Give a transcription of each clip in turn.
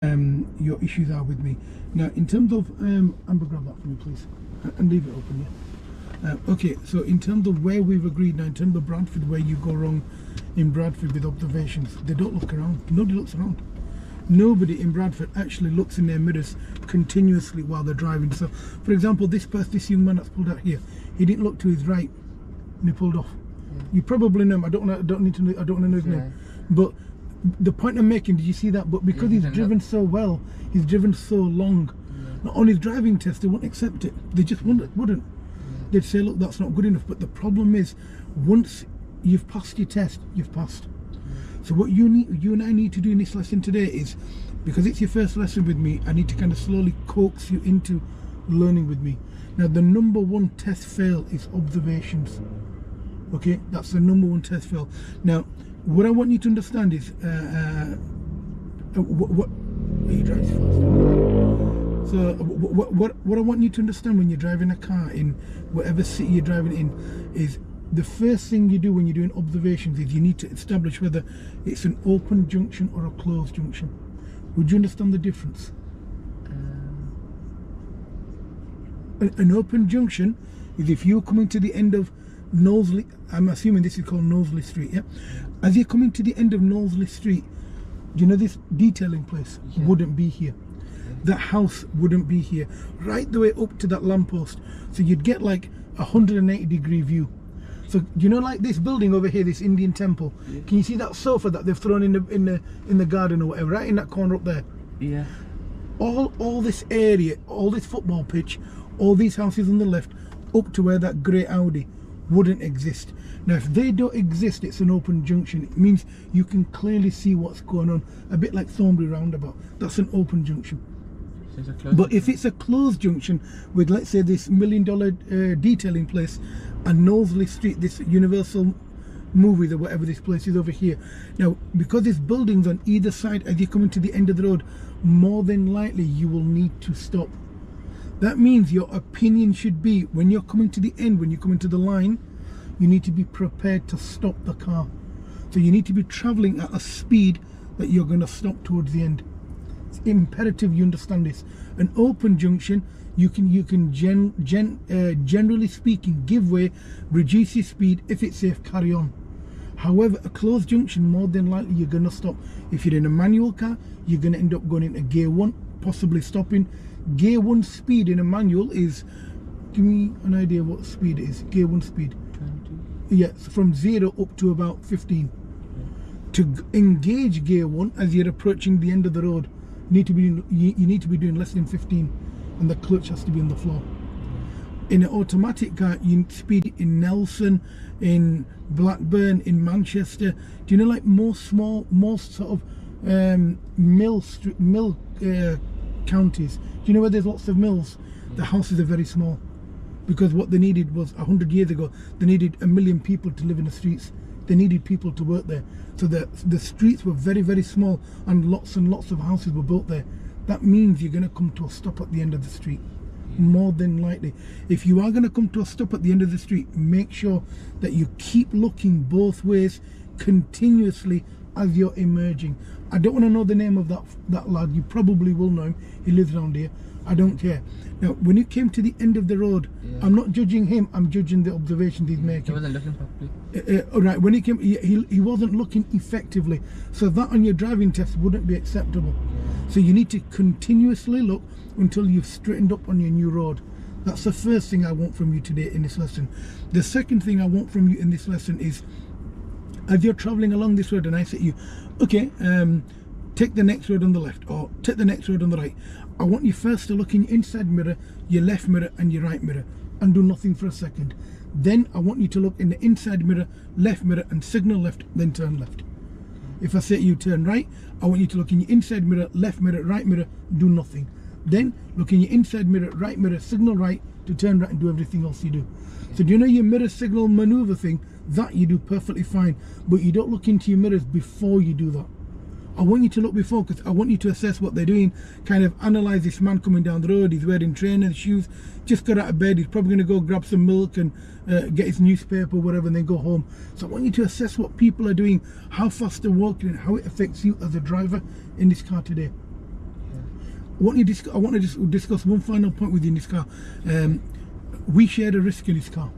your issues are with me. Now, in terms of Amber, grab that for me, please, and leave it open. Yeah. Okay. So, in terms of where we've agreed now, in terms of Bradford, where you go wrong in Bradford with observations, they don't look around. Nobody looks around. Nobody in Bradford actually looks in their mirrors continuously while they're driving. So, for example, this young man that's pulled out here, he didn't look to his right and he pulled off. Yeah. You probably know him. I don't want to know his name, but the point I'm making, did you see that? But because he's driven so well, he's driven so long, on his driving test they wouldn't accept it. They just wouldn't. They'd say, look, that's not good enough. But the problem is, once you've passed your test, you've passed. So what you and I need to do in this lesson today is, because it's your first lesson with me, I need to kind of slowly coax you into learning with me. Now, the number one test fail is observations. Okay, that's the number one test fail. Now, what I want you to understand is what he drives fast. So what I want you to understand when you're driving a car in whatever city you're driving in is, the first thing you do when you're doing observations is you need to establish whether it's an open junction or a closed junction. Would you understand the difference? An open junction is if you're coming to the end of Knowsley, I'm assuming this is called Knowsley Street, yeah? As you're coming to the end of Knowsley Street, you know this detailing place wouldn't be here. That house wouldn't be here. Right the way up to that lamppost. So you'd get like a 180-degree view. So you know, like this building over here, this Indian temple. Yeah. Can you see that sofa that they've thrown in the garden or whatever, right in that corner up there? Yeah. All this area, all this football pitch, all these houses on the left, up to where that grey Audi wouldn't exist. Now, if they don't exist, it's an open junction. It means you can clearly see what's going on. A bit like Thornbury Roundabout. That's an open junction. But if it's a closed junction with, let's say, this $1 million detailing place and Knowsley Street, this Universal Movies or whatever this place is over here. Now, because there's buildings on either side as you're coming to the end of the road, more than likely you will need to stop. That means your opinion should be, when you're coming to the end, when you're coming to the line, you need to be prepared to stop the car. So you need to be traveling at a speed that you're going to stop towards the end. It's imperative you understand this. An open junction, you can generally speaking give way, reduce your speed. If it's safe, carry on. However, a closed junction, more than likely you're going to stop. If you're in a manual car, you're going to end up going into gear 1, possibly stopping. Gear 1 speed in a manual is, give me an idea what speed it is. Gear 1 speed 20. Yeah, so from 0 up to about 15. To engage gear 1 as you're approaching the end of the road, you need to be doing less than 15, and the clutch has to be on the floor. In an automatic car, you speed in Nelson, in Blackburn, in Manchester. Do you know, like most sort of mill counties? Do you know where there's lots of mills? The houses are very small, because what they needed was 100 years ago, they needed 1 million people to live in the streets. They needed people to work there. So the streets were very, very small, and lots of houses were built there. That means you're going to come to a stop at the end of the street. More than likely. If you are going to come to a stop at the end of the street, make sure that you keep looking both ways continuously as you're emerging. I don't want to know the name of that lad. You probably will know him. He lives around here. I don't care. Now, when you came to the end of the road, I'm not judging him, I'm judging the observations he's making. He wasn't looking properly. Right, when he came, he wasn't looking effectively. So that on your driving test wouldn't be acceptable. So you need to continuously look until you've straightened up on your new road. That's the first thing I want from you today in this lesson. The second thing I want from you in this lesson is, as you're traveling along this road and I say to you, okay, take the next road on the left, or take the next road on the right. I want you first to look in your inside mirror, your left mirror and your right mirror, and do nothing for a second. Then I want you to look in the inside mirror, left mirror, and signal left, then turn left. If I say to you turn right, I want you to look in your inside mirror, left mirror, right mirror, do nothing. Then look in your inside mirror, right mirror, signal right to turn right, and do everything else you do. So do you know your mirror signal maneuver thing? That you do perfectly fine, but you don't look into your mirrors before you do that. I want you to look before, because I want you to assess what they're doing, kind of analyse this man coming down the road. He's wearing trainers, shoes, just got out of bed, he's probably going to go grab some milk and get his newspaper, whatever, and then go home. So I want you to assess what people are doing, how fast they're walking, and how it affects you as a driver in this car today. I want to just discuss one final point with you in this car. We share a risk in this car.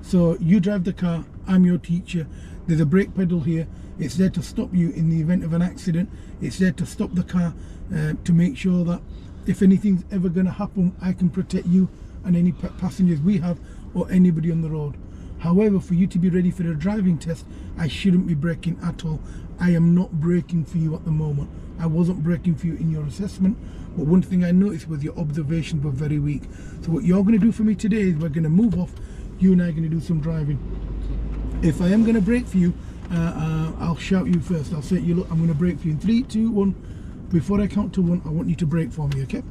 So you drive the car, I'm your teacher. There's a brake pedal here. It's there to stop you in the event of an accident. It's there to stop the car, to make sure that if anything's ever going to happen, I can protect you and any passengers we have or anybody on the road. However, for you to be ready for a driving test, I shouldn't be braking at all. I am not braking for you at the moment. I wasn't braking for you in your assessment, but one thing I noticed was your observations were very weak. So what you're going to do for me today is we're going to move off. You and I are going to do some driving. If I am going to brake for you, I'll shout you first. I'll say to you, look, I'm going to brake for you in 3, 2, 1. Before I count to 1, I want you to brake for me, okay?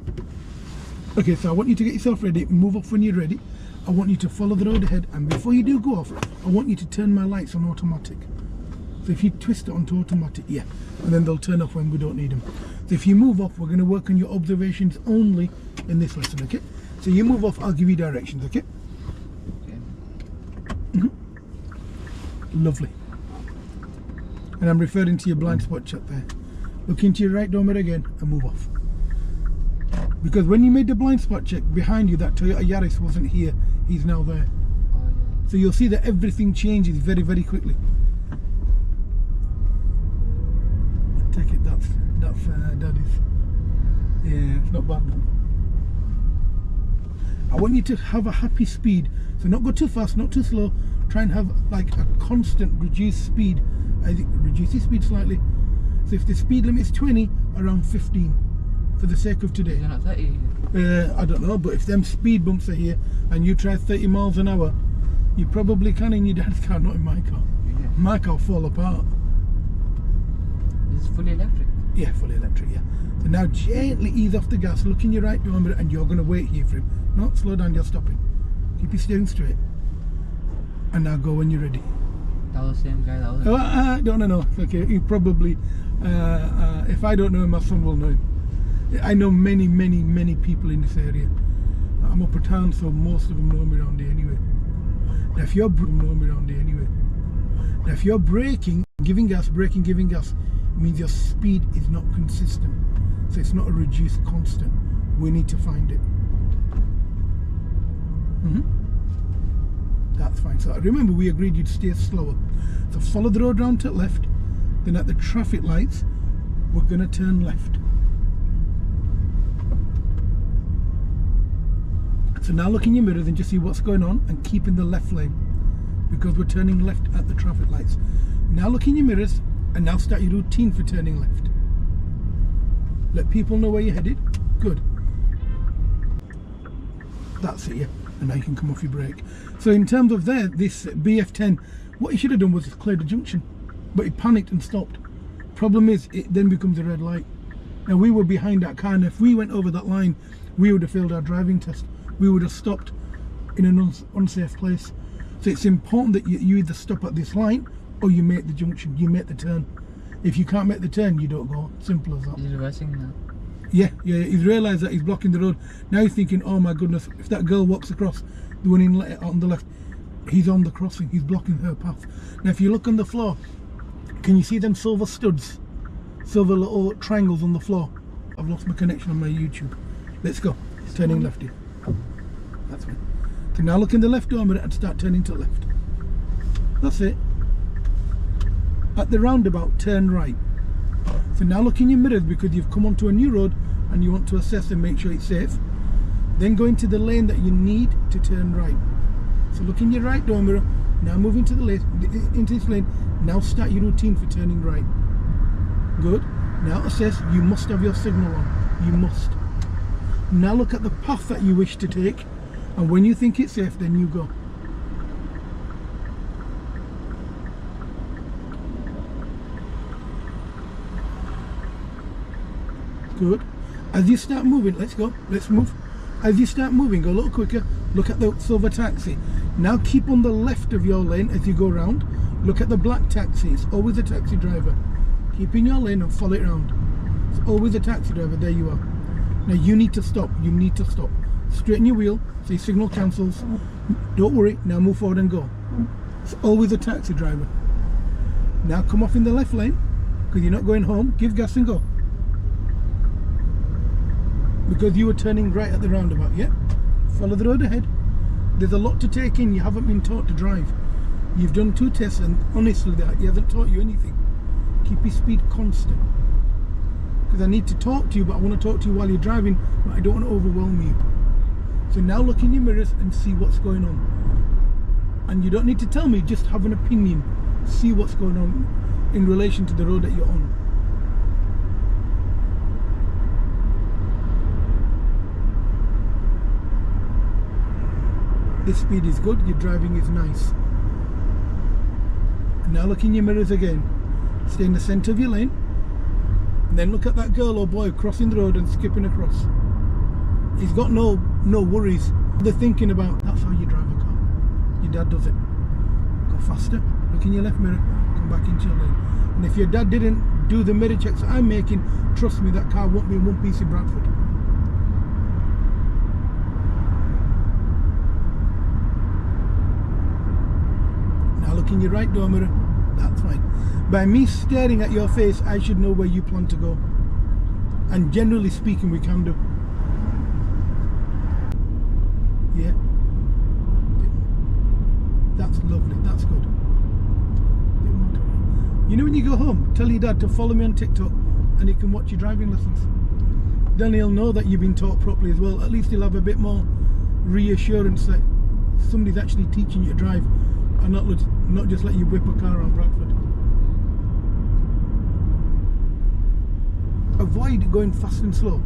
Okay, so I want you to get yourself ready. Move off when you're ready. I want you to follow the road ahead, and before you do go off, I want you to turn my lights on automatic. So if you twist it onto automatic, yeah, and then they'll turn off when we don't need them. So if you move off, we're going to work on your observations only in this lesson, okay? So you move off, I'll give you directions, okay? Lovely. And I'm referring to your blind spot check there. Look into your right door mirror again and move off. Because when you made the blind spot check, behind you that Toyota Yaris wasn't here, he's now there. Oh, yeah. So you'll see that everything changes very, very quickly. I take it that's Daddy's. Yeah, it's not bad. I want you to have a happy speed. So not go too fast, not too slow. Try and have like a constant reduced speed. I think reduce the speed slightly. So if the speed limit is 20, around 15 for the sake of today. You're not 30? I don't know, but if them speed bumps are here and you try 30 miles an hour, you probably can in your dad's car, not in my car. Yeah. My car will fall apart. This is fully electric? Yeah, fully electric, yeah. So now gently ease off the gas, look in your right door mirror, and you're going to wait here for him. No, slow down, you're stopping. Keep your steering straight. And now go when you're ready. That was the same guy that was... I don't know. Okay, you probably... if I don't know him, my son will know him. I know many, many, many people in this area. I'm up a town, so most of them know me around here anyway. Now if you're braking, giving gas, braking, giving gas, it means your speed is not consistent. So it's not a reduced constant. We need to find it. That's fine. So remember, we agreed you'd steer slower. So follow the road round to the left. Then at the traffic lights, we're going to turn left. So now look in your mirrors and just see what's going on and keep in the left lane, because we're turning left at the traffic lights. Now look in your mirrors and now start your routine for turning left. Let people know where you're headed. Good. That's it, yeah. And now you can come off your brake. So in terms of this BF10, what he should have done was clear the junction, but he panicked and stopped. Problem is, it then becomes a red light. Now we were behind that car, and if we went over that line, we would have failed our driving test. We would have stopped in an unsafe place. So it's important that you either stop at this line or you make the junction, you make the turn. If you can't make the turn, you don't go. Simple as that. He's reversing now. Yeah, he's realised that he's blocking the road. Now he's thinking, oh my goodness, if that girl walks across, the one on the left, he's on the crossing, he's blocking her path. Now if you look on the floor, can you see them silver studs? Silver little triangles on the floor. I've lost my connection on my YouTube. Let's go. Turning left here. That's fine. So now look in the left door mirror and start turning to the left. That's it. At the roundabout, turn right. So now look in your mirrors, because you've come onto a new road and you want to assess and make sure it's safe. Then go into the lane that you need to turn right. So look in your right door mirror. Now move into the lane, into this lane. Now start your routine for turning right. Good. Now assess. You must have your signal on. You must. Now look at the path that you wish to take, and when you think it's safe, then you go. Good. As you start moving, let's go. Let's move. As you start moving, go a little quicker. Look at the silver taxi. Now keep on the left of your lane as you go round. Look at the black taxi. It's always a taxi driver. Keep in your lane and follow it round. It's always a taxi driver. There you are. Now you need to stop. You need to stop. Straighten your wheel so your signal cancels. Don't worry. Now move forward and go. It's always a taxi driver. Now come off in the left lane, because you're not going home. Give gas and go. because you were turning right at the roundabout, yeah? Follow the road ahead. There's a lot to take in. You haven't been taught to drive. You've done 2 tests and honestly he hasn't taught you anything. Keep your speed constant. Because I need to talk to you, but I want to talk to you while you're driving, but I don't want to overwhelm you. So now look in your mirrors and see what's going on. And you don't need to tell me, just have an opinion. See what's going on in relation to the road that you're on. The speed is good, your driving is nice. And now look in your mirrors again. Stay in the centre of your lane. And then look at that girl or boy crossing the road and skipping across. He's got no worries. They're thinking about, that's how you drive a car. Your dad does it. Go faster, look in your left mirror, come back into your lane. And if your dad didn't do the mirror checks I'm making, trust me, that car won't be in one piece in Bradford. Look in your right door mirror, that's fine. By me staring at your face, I should know where you plan to go. And generally speaking, we can do. Yeah. That's lovely, that's good. You know when you go home, tell your dad to follow me on TikTok and he can watch your driving lessons. Then he'll know that you've been taught properly as well. At least he'll have a bit more reassurance that somebody's actually teaching you to drive. And not just let you whip a car around Bradford. Avoid going fast and slow.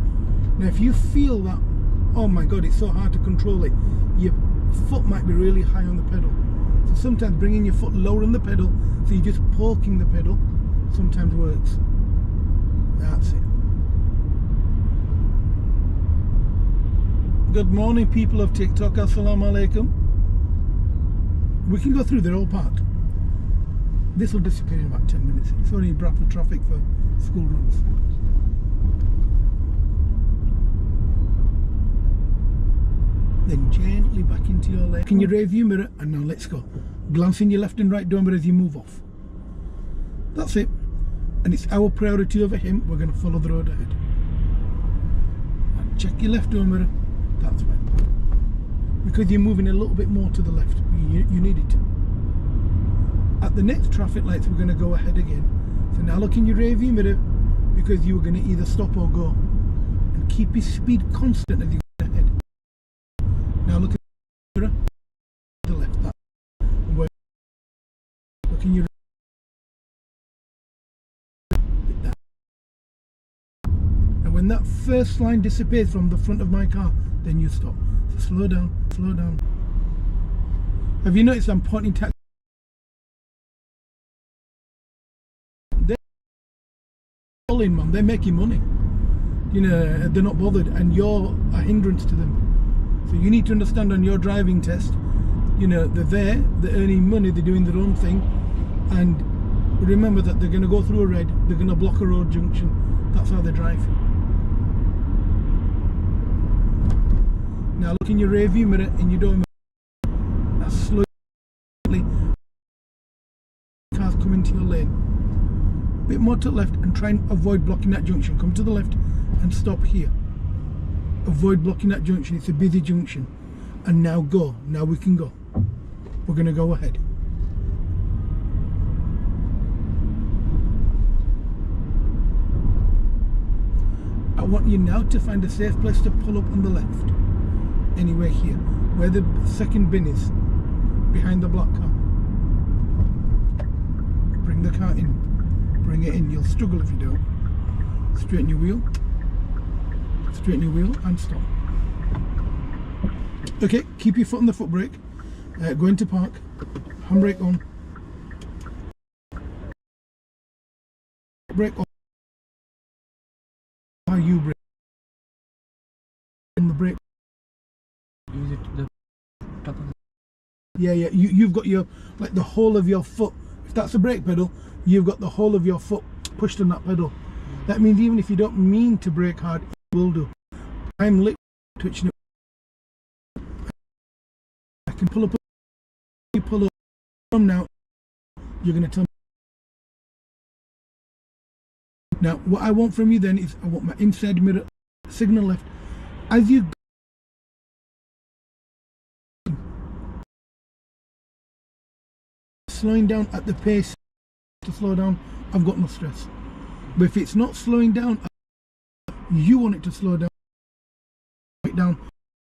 Now if you feel that, oh my god, it's so hard to control it, your foot might be really high on the pedal. So sometimes bringing your foot lower on the pedal, so you're just poking the pedal, sometimes works. That's it. Good morning people of TikTok, assalamu alaikum. We can go through, they're all parked. This will disappear in about 10 minutes. It's only Bradford traffic for school runs. Then gently back into your lane. In your rear view mirror, and now let's go. Glance in your left and right door mirror as you move off. That's it. And it's our priority over him. We're going to follow the road ahead. And check your left door mirror. That's fine. Because you're moving a little bit more to the left. You need it to. At the next traffic lights, we're going to go ahead again. So now look in your rear view mirror, because you are going to either stop or go. And keep your speed constant as you go ahead. Now look at the mirror to the left. Look in your that. And when that first line disappears from the front of my car, then you stop. So slow down, slow down. Have you noticed I'm pointing taxi? They're calling, man. They're making money. You know, they're not bothered, and you're a hindrance to them. So you need to understand on your driving test, you know, they're there, they're earning money, they're doing their own thing, and remember that they're going to go through a red, they're going to block a road junction. That's how they drive. Now look in your rear view mirror and you don't. Now slowly, cars come into your lane. A bit more to the left and try and avoid blocking that junction. Come to the left and stop here. Avoid blocking that junction. It's a busy junction. And now go. Now we can go. We're going to go ahead. I want you now to find a safe place to pull up on the left. Anywhere here, where the second bin is, behind the black car. Bring the car in, bring it in. You'll struggle if you don't. Straighten your wheel, and stop. Okay, keep your foot on the foot brake. Go into park, handbrake on, brake on. How you brake? In the brake. Use it to the top of the... Yeah, you've got your, like the whole of your foot, if that's a brake pedal, you've got the whole of your foot pushed on that pedal. That means even if you don't mean to brake hard, you will do. I'm literally twitching it. I can pull up, you pull up from now, you're going to tell me. Now, what I want from you then is, I want my inside mirror, signal left, as you slowing down at the pace to slow down, I've got no stress. But if it's not slowing down, you want it to slow down,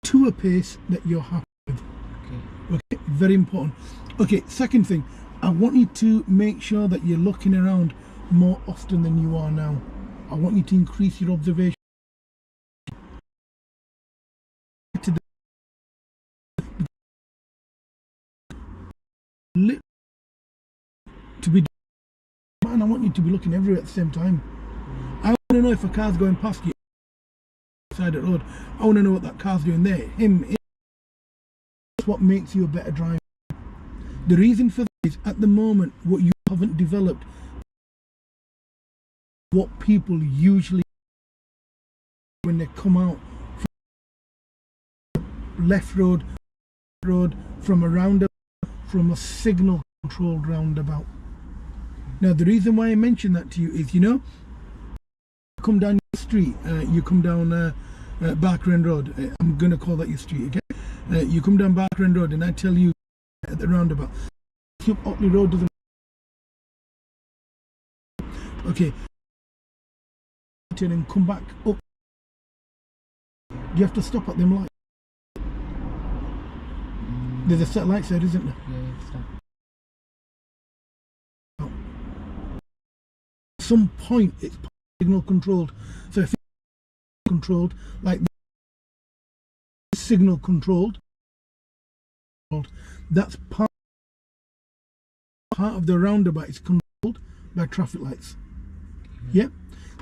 to a pace that you're happy with. Okay, very important. Okay, second thing, I want you to make sure that you're looking around more often than you are now. I want you to increase your observation. To be, man, I want you to be looking everywhere at the same time. I want to know if a car's going past you side of the road. I want to know what that car's doing there. Him. That's what makes you a better driver. The reason for that is, at the moment, what you haven't developed, what people usually when they come out from left road, from a roundabout, from a signal controlled roundabout. Now, the reason why I mention that to you is, you know, you come down your street, you come down Barker End Road. I'm going to call that your street, okay? You come down Barker End Road, and I tell you at the roundabout, Otley Road doesn't. Okay. And come back up. You have to stop at them lights. There's a set of lights there, isn't there? Yeah, stop. At some point, it's signal controlled. So if it's controlled, like signal controlled, that's part of the roundabout is controlled by traffic lights. Yeah.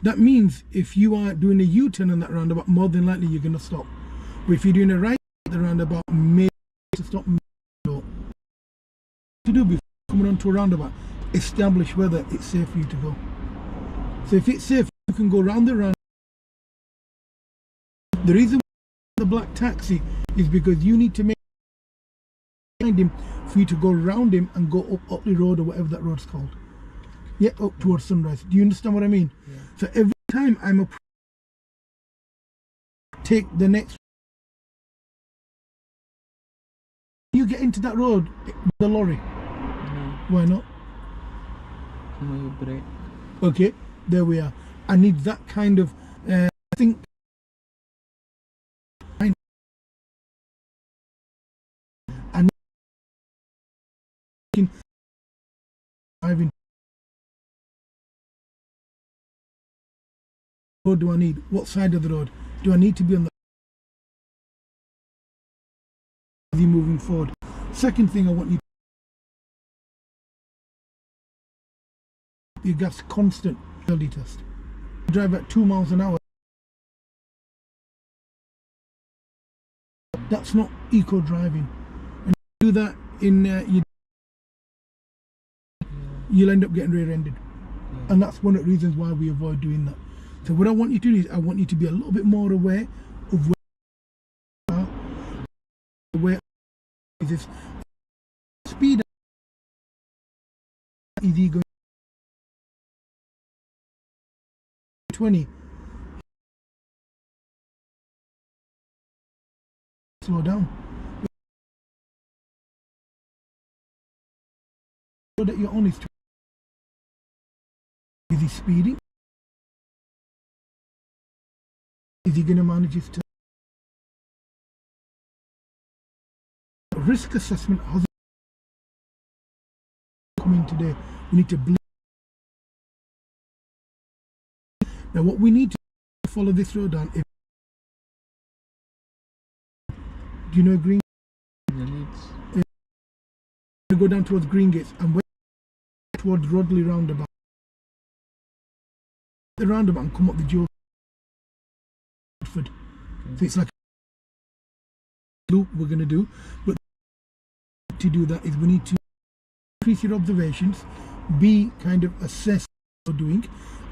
That means if you are doing a U-turn on that roundabout, more than likely you're going to stop. But if you're doing a right at the roundabout, maybe to stop. To do before coming onto a roundabout, establish whether it's safe for you to go. So if it's safe, you can go round the roundabout. The reason the black taxi is because you need to make behind him for you to go round him and go up Otley Road or whatever that road's called. Yeah, up towards Sunrise. Do you understand what I mean? Yeah. So every time I'm take the next, you get into that road with the lorry. No. Why not? No, break. Okay, there we are. I need that kind of think. I need driving. What do I need? What side of the road do I need to be on? The moving forward. Second thing I want you to your gas constant quality test. Drive at 2 miles an hour. That's not eco driving. And you do that in you'll end up getting rear-ended. And that's one of the reasons why we avoid doing that. So what I want you to do is I want you to be a little bit more aware of where is this speed. Is he going 20? Slow down. So that you're honest. Is he speeding? Is he going to manage his time? Risk assessment hasn't come in today. We need to bleed. Now what we need to follow this road down. Do you know Green? The Leeds. Go down towards Green Gates and went towards Rodley roundabout. The roundabout and come up the Joe. So it's like a loop we're going to do, but to do that is we need to increase your observations, be kind of assess what you're doing,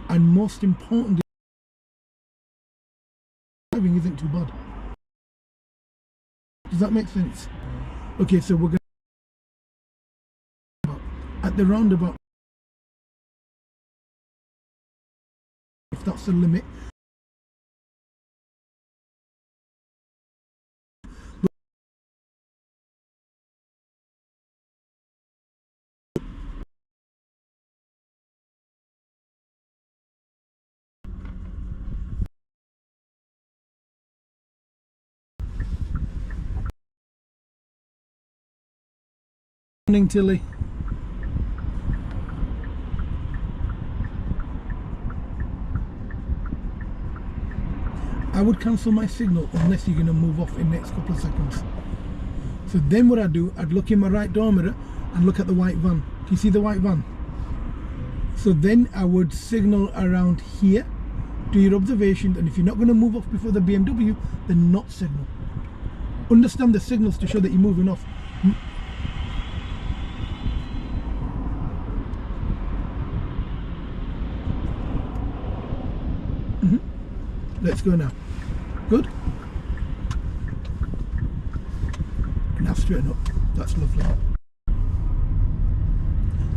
and most importantly, driving isn't too bad. Does that make sense? Okay, so we're going to at the roundabout, if that's the limit. Morning, Tilly. I would cancel my signal unless you're going to move off in the next couple of seconds. So then what I'd do, I'd look in my right door mirror and look at the white van. Can you see the white van? So then I would signal around here, do your observations, and if you're not going to move off before the BMW, then not signal. Understand the signals to show that you're moving off. Let's go now. Good. Now straighten up. That's lovely.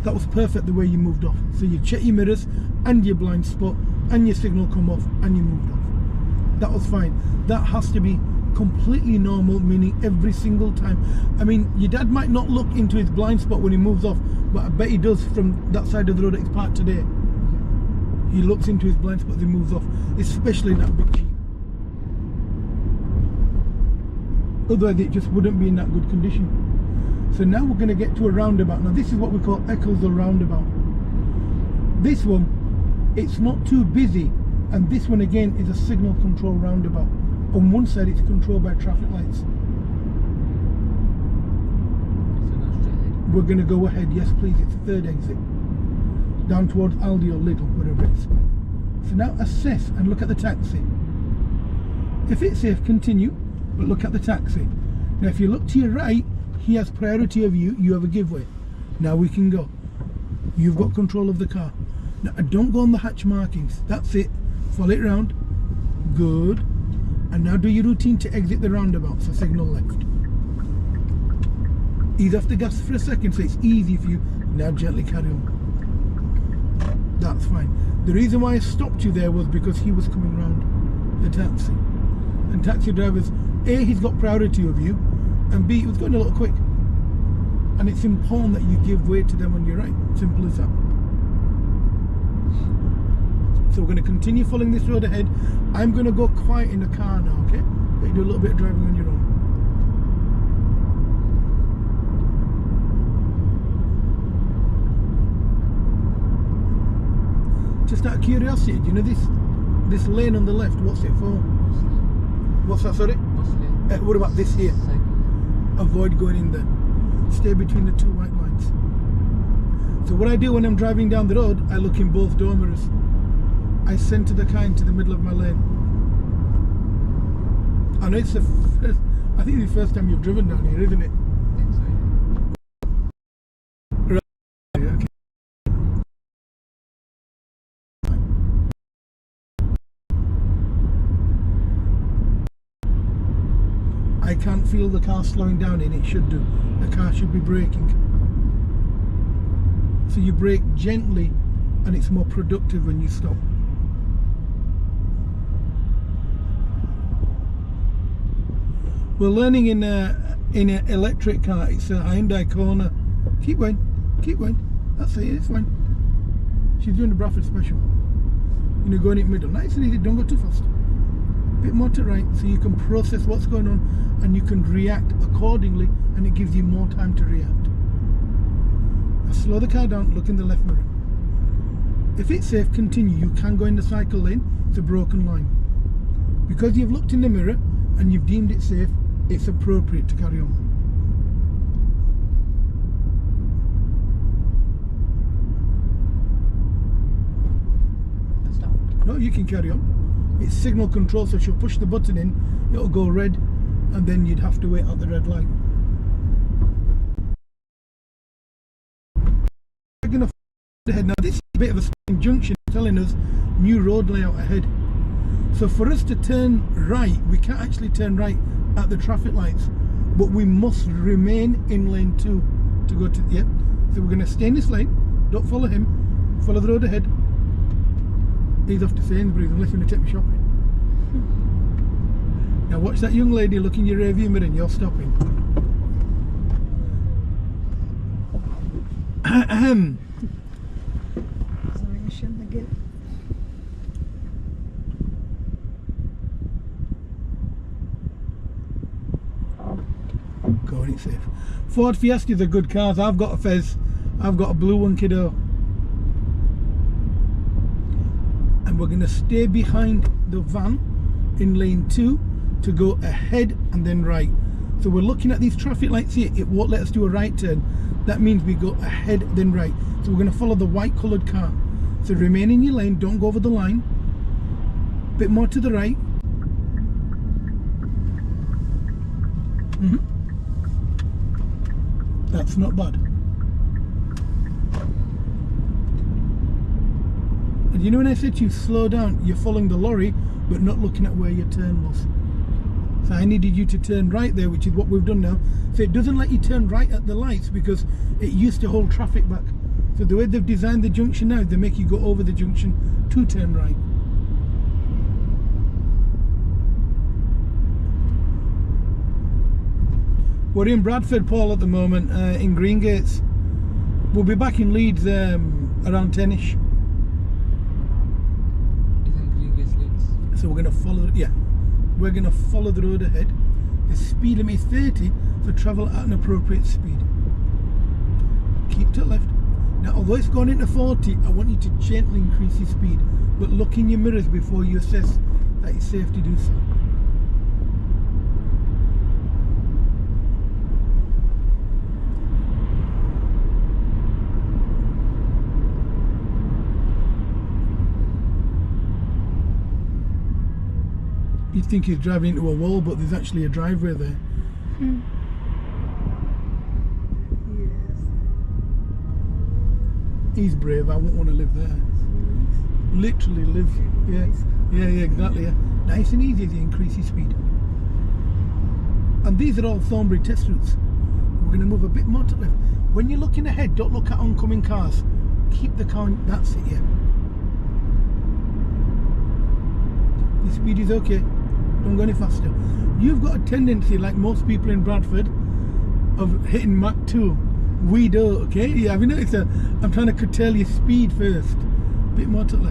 That was perfect the way you moved off. So you check your mirrors and your blind spot and your signal come off and you moved off. That was fine. That has to be completely normal, meaning every single time. I mean, your dad might not look into his blind spot when he moves off, but I bet he does from that side of the road that he's parked today. He looks into his blind spot as he moves off, especially in that big Jeep. Otherwise it just wouldn't be in that good condition. So now we're going to get to a roundabout. Now this is what we call Ecclesall roundabout. This one, it's not too busy, and this one again is a signal control roundabout. On one side it's controlled by traffic lights. We're going to go ahead, yes please, it's the third exit. Down towards Aldi or Lidl, whatever it is. So now assess and look at the taxi. If it's safe, continue, but look at the taxi. Now if you look to your right, he has priority of you, you have a giveaway. Now we can go. You've got control of the car. Now don't go on the hatch markings, that's it. Follow it round. Good. And now do your routine to exit the roundabout, so signal left. Ease off the gas for a second so it's easy for you. Now gently carry on. That's fine. The reason why I stopped you there was because he was coming round the taxi. And taxi drivers, A, he's got priority of you, and B, it was going a little quick. And it's important that you give way to them on your right. Simple as that. So we're going to continue following this road ahead. I'm going to go quiet in the car now, okay? But you do a little bit of driving on your own. Just out of curiosity, do you know this lane on the left, what's it for? What's that, sorry? What about this here? Avoid going in there. Stay between the two white lines. So what I do when I'm driving down the road, I look in both door mirrors. I center the car into the middle of my lane. I know it's the first, I think it's the first time you've driven down here, isn't it? I can't feel the car slowing down and it should do. The car should be braking. So you brake gently and it's more productive when you stop. We're learning in an electric car. It's a Hyundai Kona. Keep going, keep going. That's it, it's fine. She's doing the Bradford special. You know, going in middle. Nice and easy, don't go too fast. Bit more to right so you can process what's going on and you can react accordingly, and it gives you more time to react. Now slow the car down, look in the left mirror. If it's safe, continue. You can go in the cycle lane, it's a broken line. Because you've looked in the mirror and you've deemed it safe, it's appropriate to carry on. Stop. No, you can carry on. It's signal control, so she'll push the button in, it'll go red, and then you'd have to wait at the red light. Now this is a bit of a spin junction telling us new road layout ahead. So for us to turn right, we can't actually turn right at the traffic lights, but we must remain in lane 2 to go to, yep. So we're going to stay in this lane, don't follow him, follow the road ahead. He's off to Sainsbury's unless you're going to take me shopping. Now watch that young lady look in your rearview mirror and you're stopping. Sorry, I shouldn't have given. Go. go and it's safe. Ford Fiestas are good cars. I've got a Fez. I've got a blue one, kiddo. And we're going to stay behind the van in lane 2 to go ahead and then right. So we're looking at these traffic lights here. It won't let us do a right turn. That means we go ahead then right. So we're going to follow the white coloured car. So remain in your lane, don't go over the line. Bit more to the right. That's not bad. And you know when I said to you slow down, you're following the lorry but not looking at where your turn was. So I needed you to turn right there, which is what we've done now. So it doesn't let you turn right at the lights because it used to hold traffic back. So the way they've designed the junction now, they make you go over the junction to turn right. We're in Bradford, Paul, at the moment, in Greengates. We'll be back in Leeds around 10ish. Isn't Greengates Leeds? So we're going to follow, we're going to follow the road ahead. The speed limit is 30, so travel at an appropriate speed. Keep to the left. Now, although it's gone into 40, I want you to gently increase your speed, but look in your mirrors before you assess that it's safe to do so. You'd think he's driving into a wall, but there's actually a driveway there. Yes. He's brave. I wouldn't want to live there. Literally live. Yeah, exactly. Yeah. Nice and easy as you increase your speed. And these are all Thornbury test routes. We're going to move a bit more to the left. When you're looking ahead, don't look at oncoming cars. Keep the car. That's it. Yeah. The speed is okay. Don't go any faster. You've got a tendency, like most people in Bradford, of hitting Mach 2. We don't, okay? Yeah, have you noticed that? I'm trying to curtail your speed first. A bit more to the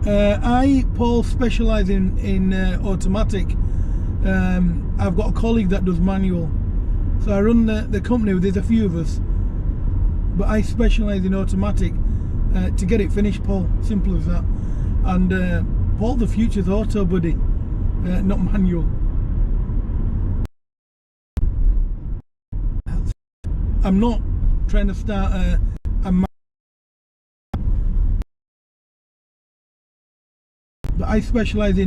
left. I, Paul, specialise in automatic. I've got a colleague that does manual. So I run the company, there's a few of us. But I specialise in automatic to get it finished, Paul. Simple as that. And Paul, the future's auto, buddy, not manual. I'm not trying to start a but I specialise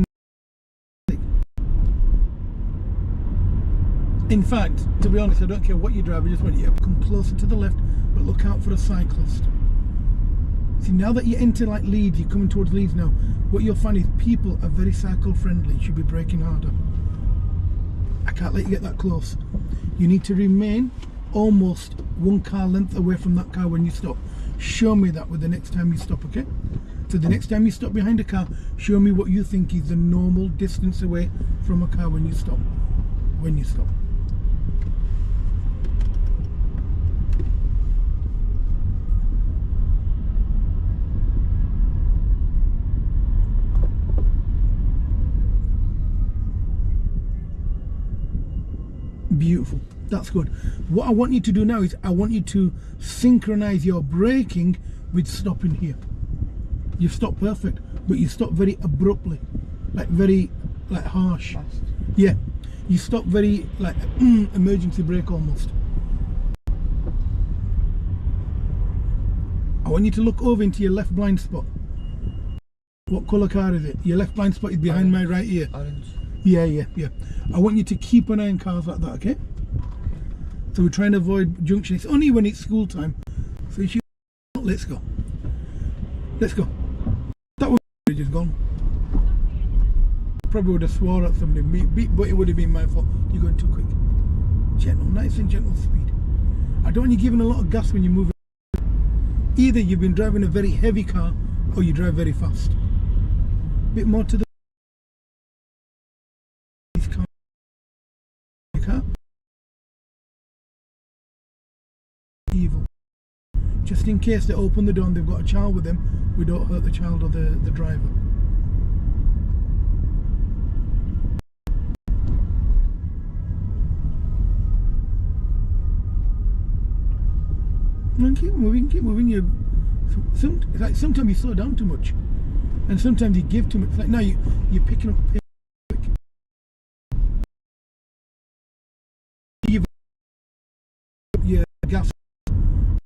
in fact, to be honest, I don't care what you drive, I just want you to come closer to the left, but look out for a cyclist. See, now that you enter like Leeds, you're coming towards Leeds now, what you'll find is people are very cycle friendly. You should be braking harder. I can't let you get that close. You need to remain almost one car length away from that car when you stop. Show me that with the next time you stop, okay? So the next time you stop behind a car, show me what you think is the normal distance away from a car when you stop. When you stop. Beautiful. That's good. What I want you to do now is I want you to synchronize your braking with stopping here. You stop perfect, but you stop very abruptly, like very harsh. Fast. Yeah, you stop very like emergency brake almost. I want you to look over into your left blind spot. What colour car is it? Your left blind spot is behind my right ear. Orange. Yeah. I want you to keep an eye on cars like that, okay? So we're trying to avoid junction. It's only when it's school time. So you should... Let's go. Let's go. That was just gone. Probably would have swore at somebody, but it would have been my fault. You're going too quick. Gentle, nice and gentle speed. I don't want you giving a lot of gas when you're moving. Either you've been driving a very heavy car or you drive very fast. Bit more to the car. Evil. Just in case they open the door and they've got a child with them, we don't hurt the child or the driver. And keep moving, keep moving. It's like sometimes you slow down too much, and sometimes you give too much. It's like now you're picking up pace quick. Your gas. I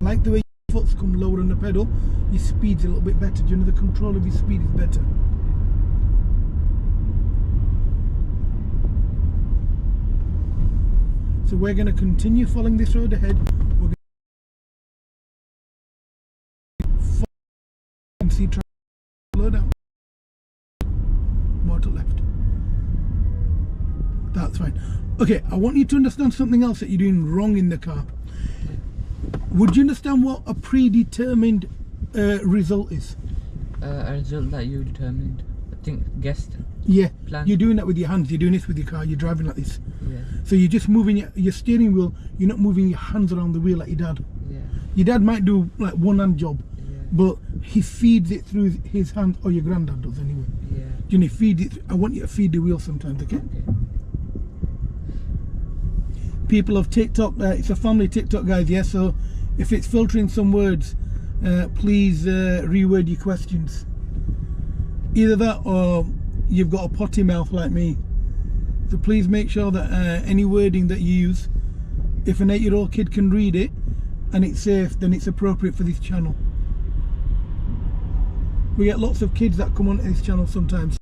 like the way your foot's come lower on the pedal. Your speed's a little bit better. Do you know the control of your speed is better? So we're going to continue following this road ahead. We're going to and see traffic. Slow down. More to left. That's fine. Okay, I want you to understand something else that you're doing wrong in the car. Would you understand what a predetermined result is? A result that you determined. I think guessed. Yeah, Plan. you're doing that with your hands. You're doing this with your car. You're driving like this. Yeah. So you're just moving your steering wheel. You're not moving your hands around the wheel like your dad. Yeah. Your dad might do like one hand job, Yeah. but he feeds it through his hand, or your granddad does anyway. Yeah. You know, feed it. I want you to feed the wheel sometimes, okay? Okay. People of TikTok, it's a family TikTok, guys. Yeah, so if it's filtering some words, please reword your questions. Either that, or you've got a potty mouth like me. So please make sure that any wording that you use, if an 8-year-old kid can read it and it's safe, then it's appropriate for this channel. We get lots of kids that come onto this channel sometimes,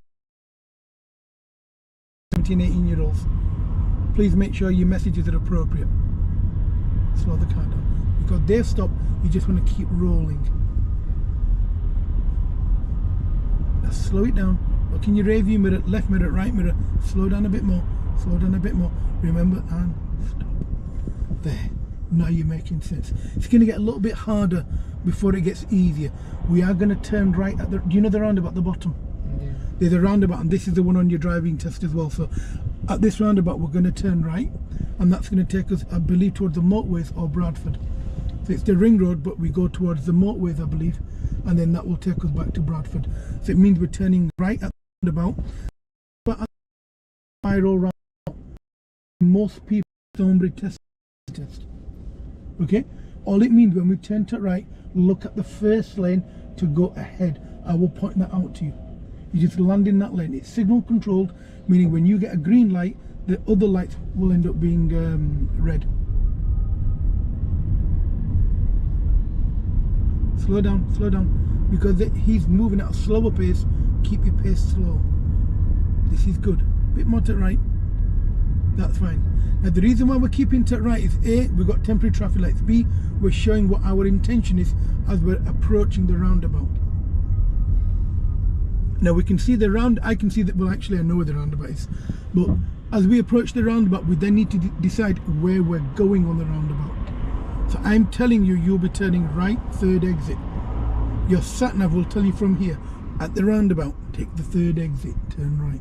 17, 18-year-olds. Please make sure your messages are appropriate. Slow the car down. Because they've stopped, you just want to keep rolling. Now slow it down. Look in your rear view mirror, left mirror, right mirror. Slow down a bit more. Slow down a bit more. Remember, and stop. There. Now you're making sense. It's going to get a little bit harder before it gets easier. We are going to turn right at the... Do you know the roundabout at the bottom? Yeah. There's a roundabout, and this is the one on your driving test as well. So at this roundabout, we're going to turn right, and that's going to take us, I believe, towards the motorways or Bradford. So it's the ring road, but we go towards the motorways, I believe, and then that will take us back to Bradford. So it means we're turning right at the roundabout, but at the spiral roundabout, most people don't test. Okay, all it means when we turn to right, look at the first lane to go ahead. I will point that out to you. You just land in that lane. It's signal controlled, meaning when you get a green light, the other lights will end up being red. Slow down, because he's moving at a slower pace. Keep your pace slow. This is good. Bit more to right. That's fine. Now the reason why we're keeping to right is A, we've got temporary traffic lights. B, we're showing what our intention is as we're approaching the roundabout. Now we can see the round. I can see that. Well, actually, I know where the roundabout is. But as we approach the roundabout, we then need to decide where we're going on the roundabout. So I'm telling you, you'll be turning right, third exit. Your sat nav will tell you from here at the roundabout, take the third exit, turn right.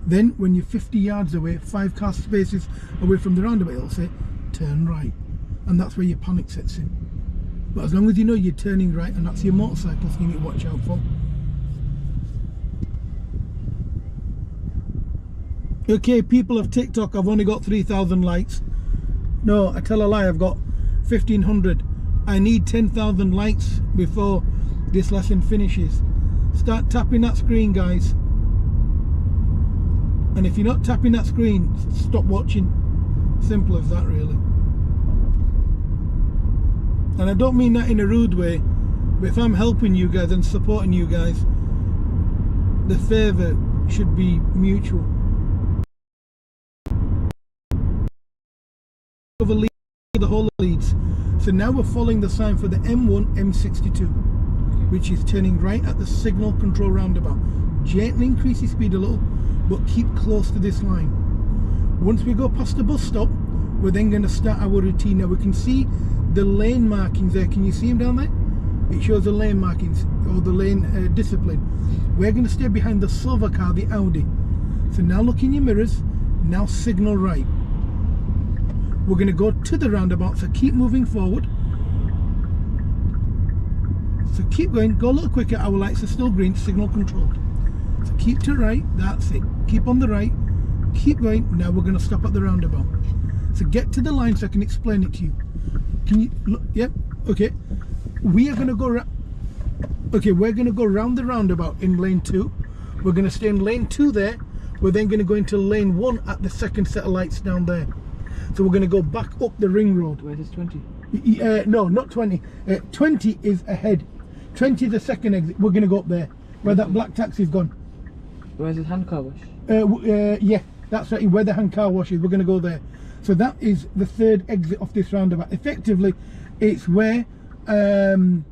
Then when you're 50 yards away, 5 car spaces away from the roundabout, it'll say turn right, and that's where your panic sets in. But as long as you know you're turning right, and that's your motorcycles you need to watch out for. Okay, people of TikTok, I've only got 3,000 likes. No, I tell a lie, I've got 1,500. I need 10,000 likes before this lesson finishes. Start tapping that screen, guys. And if you're not tapping that screen, stop watching. Simple as that, really. And I don't mean that in a rude way, but if I'm helping you guys and supporting you guys, the favour should be mutual. Over Leeds, the whole of Leeds. So now we're following the sign for the M1 M62, which is turning right at the signal control roundabout. Gently increase your speed a little, but keep close to this line. Once we go past the bus stop, we're then going to start our routine. Now we can see the lane markings there. Can you see them down there? It shows the lane markings, or the lane discipline. We're going to stay behind the silver car, the Audi. So now look in your mirrors, now signal right. We're going to go to the roundabout, so keep moving forward. So keep going, go a little quicker, our lights are still green, signal controlled. So keep to right, that's it. Keep on the right, keep going. Now we're going to stop at the roundabout. So get to the line so I can explain it to you. Can you look? Yep. Okay, we are going to go okay, we're going to go round the roundabout in lane 2. We're going to stay in lane 2 there. We're then going to go into lane 1 at the second set of lights down there. So we're going to go back up the ring road. Where's this 20? No, not 20. 20 is ahead. 20 is the second exit. We're going to go up there where that black taxi's gone. Where's this hand car wash? Yeah, that's right, where the hand car wash is. We're going to go there. So that is the third exit off this roundabout. Effectively, it's where that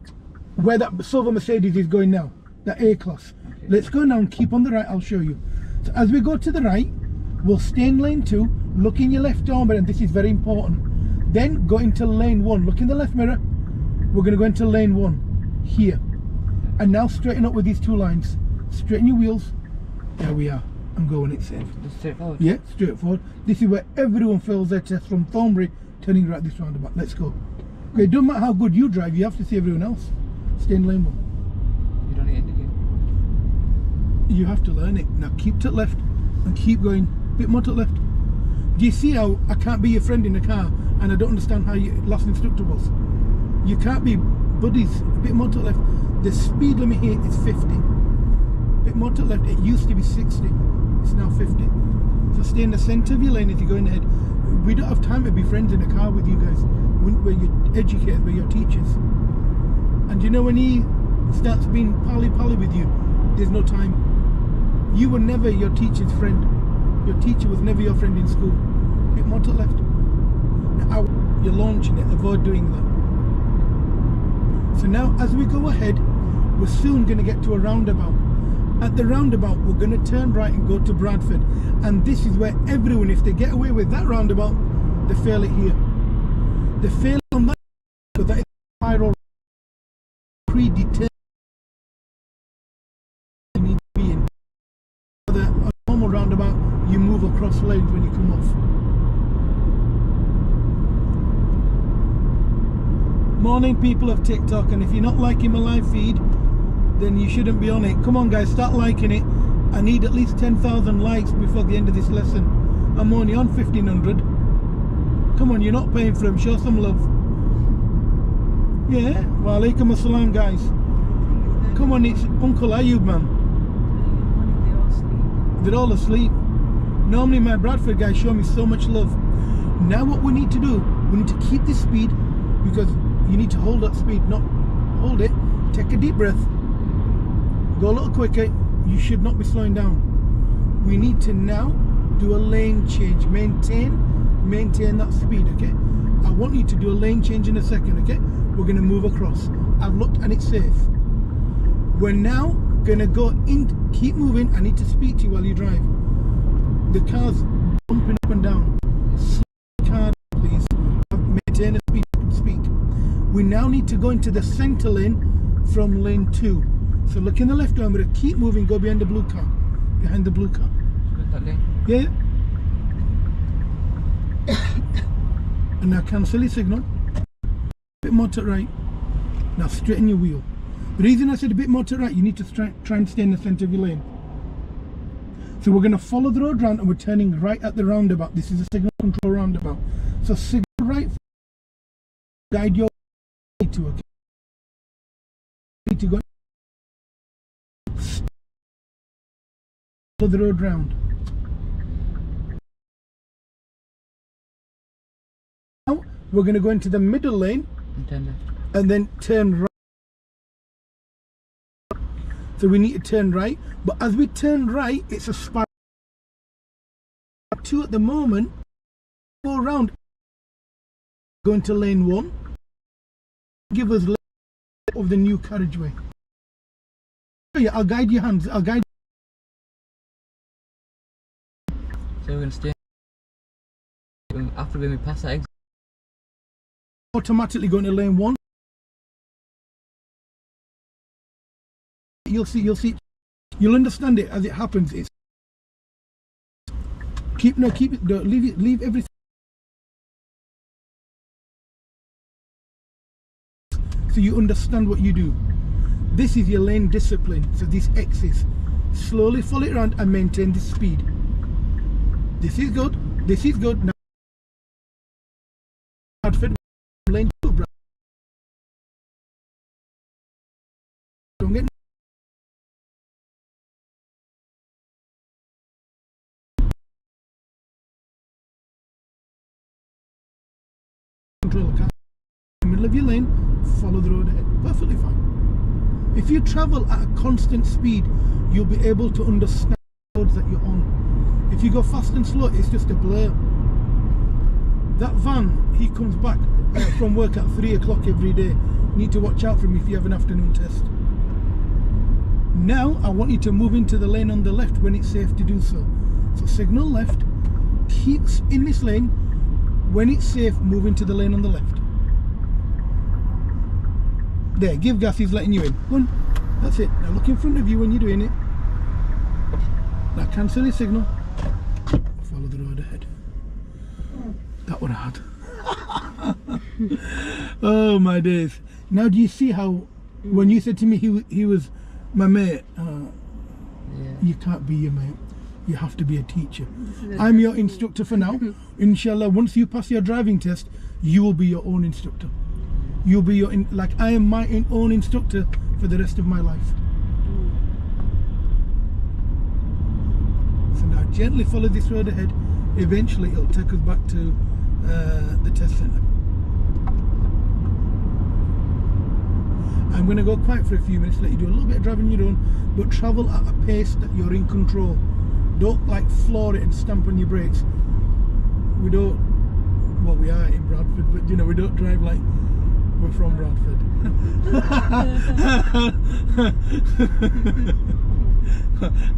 silver Mercedes is going now, that A-Class. Okay. Let's go now and keep on the right, I'll show you. So as we go to the right, we'll stay in lane 2, look in your left arm mirror, and this is very important. Then go into lane 1, look in the left mirror. We're going to go into lane 1, here. And now straighten up with these 2 lines. Straighten your wheels. There we are. I'm going it safe. Just straight forward? Yeah, straight forward. This is where everyone fails their test from Thornbury, turning right this roundabout. Let's go. Okay, it doesn't matter how good you drive, you have to see everyone else. Stay in lane 1. You don't need to indicate. You have to learn it. Now keep to the left and keep going. Bit more to the left. Do you see how I can't be your friend in the car and I don't understand how your last instructor was? You can't be buddies. A bit more to the left. The speed limit here is 50. Bit more to the left. It used to be 60. It's now 50. So stay in the centre of your lane as you're going ahead. We don't have time to be friends in a car with you guys. We're your educators, we're your teachers. And you know when he starts being pally with you, there's no time. You were never your teacher's friend. Your teacher was never your friend in school. Bit more to the left. Now you're launching it, avoid doing that. So now as we go ahead, we're soon going to get to a roundabout. At the roundabout, we're going to turn right and go to Bradford. And this is where everyone, if they get away with that roundabout, they fail it here. They fail on that, but that is spiral predetermined you need to be in. A normal roundabout, you move across lanes when you come off. Morning people of TikTok, and if you're not liking my live feed, then you shouldn't be on it. Come on guys, start liking it. I need at least 10,000 likes before the end of this lesson. I'm only on 1,500. Come on, you're not paying for them, show some love. Yeah, wa alaikum assalam guys. Come on, it's Uncle Ayub man. They're all asleep. Normally my Bradford guys show me so much love. Now what we need to do, we need to keep this speed, because you need to hold that speed, not hold it. Take a deep breath. Go a little quicker. You should not be slowing down. We need to now do a lane change. Maintain that speed, okay? I want you to do a lane change in a second, okay? We're going to move across. I've looked and it's safe. We're now going to go in. Keep moving. I need to speak to you while you drive. The car's bumping up and down. Slow car, please. Maintain a speed. Speak. We now need to go into the centre lane from lane 2. So look in the left arm, but keep moving, go behind the blue car. Behind the blue car. Yeah. And now cancel your signal. A bit more to the right. Now straighten your wheel. The reason I said a bit more to the right, you need to try and stay in the centre of your lane. So we're going to follow the road round and we're turning right at the roundabout. This is a signal control roundabout. So signal right, guide your way to, okay? Need to go. Follow the road round. Now we're going to go into the middle lane and then turn right. So we need to turn right, but as we turn right, it's a spiral. 2 at the moment. Go around. Go into lane 1. Give us lane of the new carriageway. I'll guide your hands. I'll guide. So we're going to stay after when we pass that exit. Automatically going to lane 1. You'll understand it as it happens. It's keep it, don't leave everything. So you understand what you do. This is your lane discipline. So this X's. Slowly follow it around and maintain this speed. This is good. This is good. Now Bradford lane 2. control the car. In the middle of your lane, follow the road ahead. Perfectly fine. If you travel at a constant speed, you'll be able to understand the roads that you're on. If you go fast and slow, it's just a blur. That van, he comes back from work at 3 o'clock every day. You need to watch out for him if you have an afternoon test. Now, I want you to move into the lane on the left when it's safe to do so. So signal left, keep in this lane. When it's safe, move into the lane on the left. There, give gas, he's letting you in. Go on. That's it. Now look in front of you when you're doing it. Now cancel your signal. Follow the road ahead. That one hard. Oh my days. Now do you see how when you said to me he was my mate, you can't be your mate. You have to be a teacher. I'm your instructor for now. Inshallah, once you pass your driving test, you will be your own instructor. You'll be like I am my own instructor for the rest of my life. So now gently follow this road ahead. Eventually it'll take us back to the test centre. I'm going to go quiet for a few minutes, let you do a little bit of driving your own, but travel at a pace that you're in control. Don't like floor it and stamp on your brakes. We don't, well we are in Bradford, but you know, we don't drive like we're from Bradford.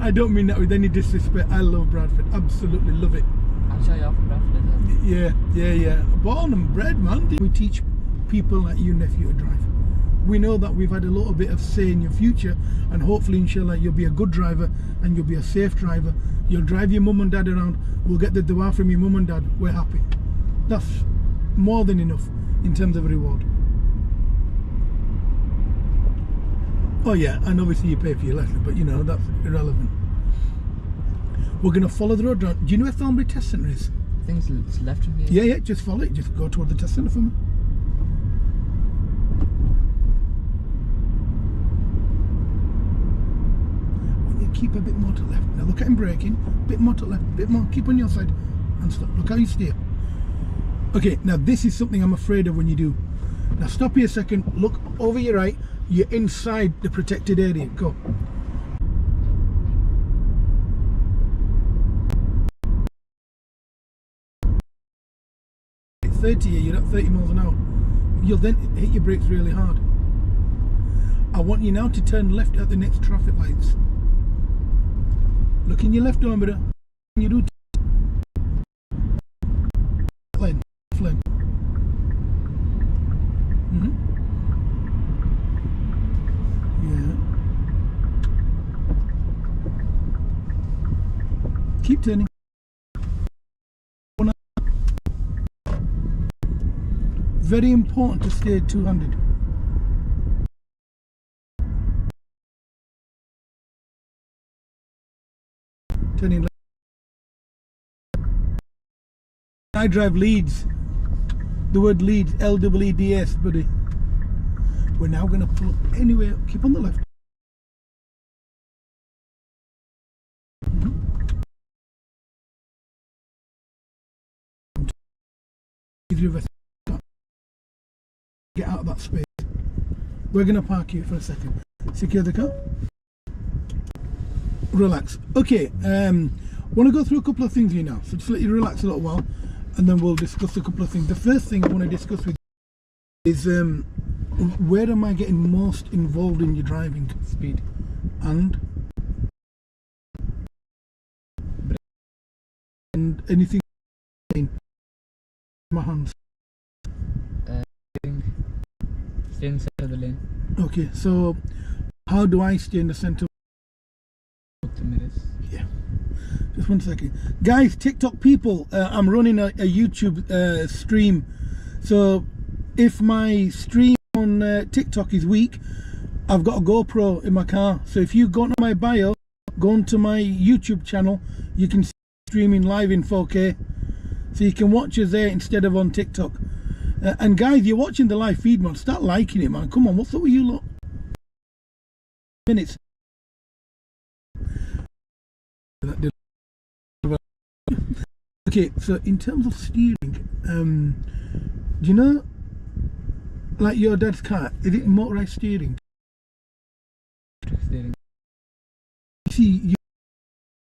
I don't mean that with any disrespect. I love Bradford, absolutely love it. I'm sure you're from Bradford, Yeah. Born and bred, man. We teach people like you, nephew, to drive. We know that we've had a little bit of say in your future, and hopefully inshallah you'll be a good driver and you'll be a safe driver. You'll drive your mum and dad around. We'll get the dua from your mum and dad. We're happy. That's more than enough in terms of reward. Oh yeah, and obviously you pay for your lesson, but you know, that's irrelevant. We're going to follow the road down. Do you know where Thornbury Test Centre is? I think it's left from here. Yeah, just follow it. Just go toward the test centre for me. Keep a bit more to left. Now look at him braking. Bit more to left. Bit more. Keep on your side. And stop. Look how you steer. Okay, now this is something I'm afraid of when you do. Now stop here a second. Look over your right. You're inside the protected area. Go. At 30 here, you're at 30 miles an hour. You'll then hit your brakes really hard. I want you now to turn left at the next traffic lights. Look in your left odometer. You do lane, lane. Yeah. Keep turning. Very important to stay 200. Turning left. I drive Leeds. The word Leeds, L-E-E-D-S, buddy. We're now going to pull anywhere. Keep on the left. Get out of that space. We're going to park here for a second. Secure the car. Relax. Okay, want to go through a couple of things here now, so just let you relax a little while and then we'll discuss a couple of things. The first thing I want to discuss with you is where am I getting most involved in your driving? Speed. And anything in my hands. Stay in the center of the lane. Okay, so how do I stay in the center? The mirrors. Yeah. Just 1 second. Guys, TikTok people, I'm running a YouTube stream. So if my stream on TikTok is weak, I've got a GoPro in my car. So if you go to my bio, go onto my YouTube channel, you can see streaming live in 4K. So you can watch us there instead of on TikTok. And guys, you're watching the live feed, man. Start liking it, man. Come on, what's up with you lot? Minutes. Okay, so in terms of steering, Do you know, like your dad's car, is it motorized steering? Electric steering. See, you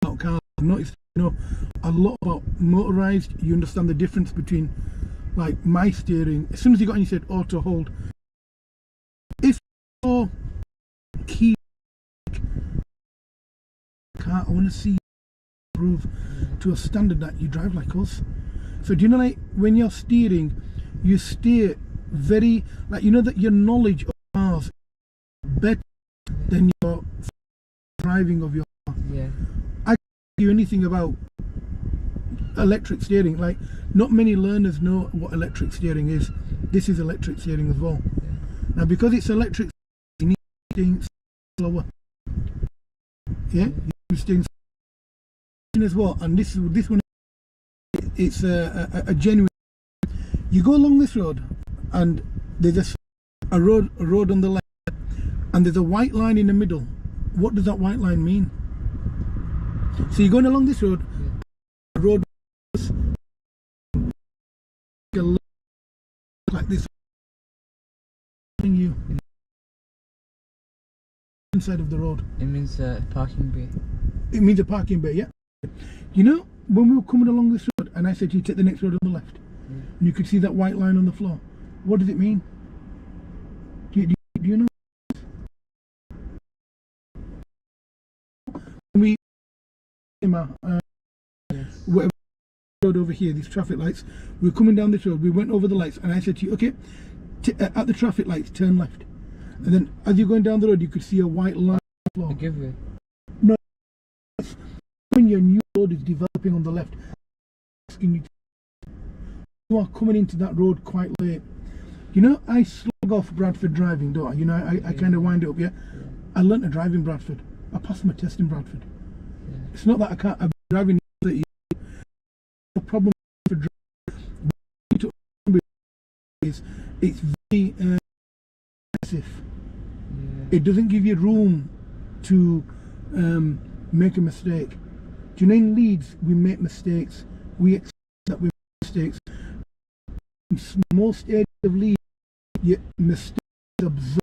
about cars, I've noticed, a lot about motorized. You understand the difference between, like, my steering. As soon as you got in, you said auto hold. If your key car, I want to see you improve to a standard that you drive like us. So do you know, like, when you're steering, you steer very, like, that your knowledge of cars is better than your driving of your car. Yeah. I can't tell you anything about electric steering. Like, not many learners know what electric steering is. This is electric steering as well. Yeah. Now, because it's electric, you need to stay slower. Yeah, you need to stay as well. And this one, it's a genuine. You go along this road, and there's a road on the left, and there's a white line in the middle. What does that white line mean? So you're going along this road, Yeah. road like this, you inside of the road. It means parking bay. It means a parking bay. Yeah. You know, when we were coming along this road, and I said you take the next road on the left, Yeah. and you could see that white line on the floor. What does it mean? Do you know? When we Yes. whatever road over here, these traffic lights, we were coming down this road, we went over the lights, and I said to you, okay, at the traffic lights, turn left. And then as you're going down the road, you could see a white line on the floor. The giveaway. No, when your new road is developing on the left, asking you are coming into that road quite late. You know, I slog off Bradford driving, don't I? You know, I kind of wind it up, yeah? Yeah. I learnt to drive in Bradford. I passed my test in Bradford. Yeah. It's not that I've been driving 30 years. The problem for driving is it's very aggressive. Yeah. It doesn't give you room to make a mistake. Do you know, in Leeds we make mistakes. We accept that we make mistakes. In most areas of Leeds, your mistakes are absorbed.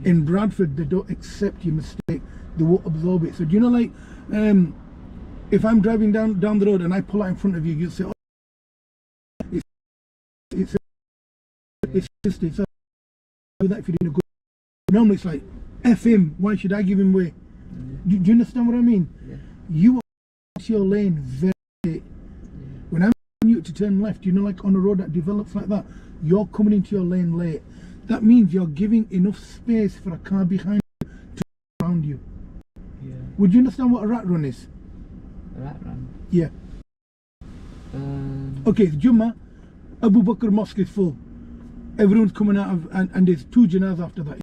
In Bradford, they don't accept your mistake. They won't absorb it. So do you know, like, if I'm driving down the road and I pull out in front of you, you'll say, "Oh, it's do that if you're doing a good." Normally, it's like, "F him. Why should I give him way?" Do you understand what I mean? Yeah. You are your lane very late. When I'm telling you to turn left, you know, like on a road that develops like that, you're coming into your lane late. That means you're giving enough space for a car behind you to around you. Yeah. Would you understand what a rat run is? Rat run. Yeah. Okay, Jummah, Abu Bakr Mosque is full. Everyone's coming out of, and there's 2 janazas after that.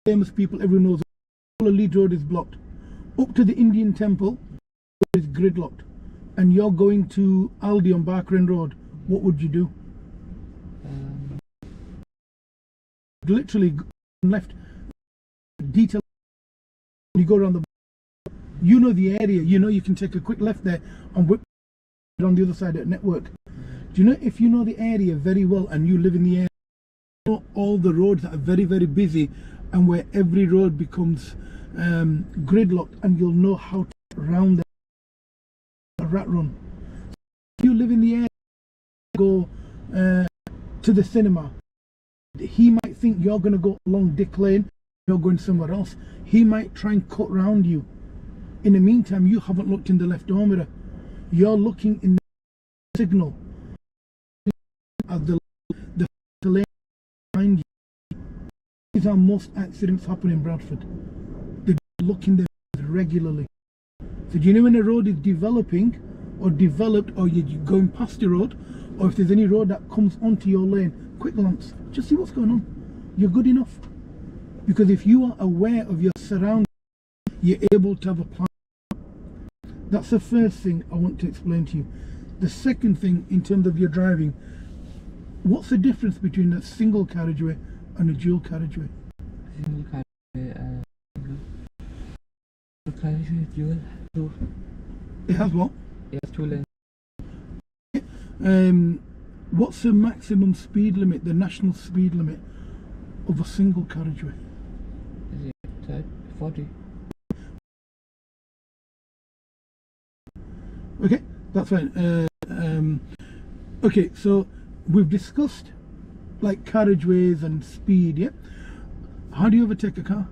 Famous people, everyone knows. All the lead road is blocked. Up to the Indian temple is gridlocked. And you're going to Aldi on Barkren Road. What would you do? Literally left detail. You go around you know the area, you know you can take a quick left there and whip on the other side of the network. Do you know, if you know the area very well and you live in the area, you know all the roads that are very, very busy and where every road becomes gridlocked, and you'll know how to get around a rat run. If you live in the area, go to the cinema, he might think you're going to go along Dick Lane, you're going somewhere else. He might try and cut round you. In the meantime, you haven't looked in the left door mirror. You're looking in the signal at the lane behind you. These are most accidents happen in Bradford. They look in them regularly. So do you know, when a road is developing or developed, or you're going past the road, or if there's any road that comes onto your lane, quick glance, just see what's going on. You're good enough. Because if you are aware of your surroundings, you're able to have a plan. That's the first thing I want to explain to you. The second thing, in terms of your driving, what's the difference between a single carriageway and a dual carriageway? Single carriageway, dual. It has what? It has 2 lanes. What's the maximum speed limit, the national speed limit of a single carriageway? Is it 40? Okay, that's fine. Okay, so we've discussed like carriageways and speed, yeah? How do you overtake a car?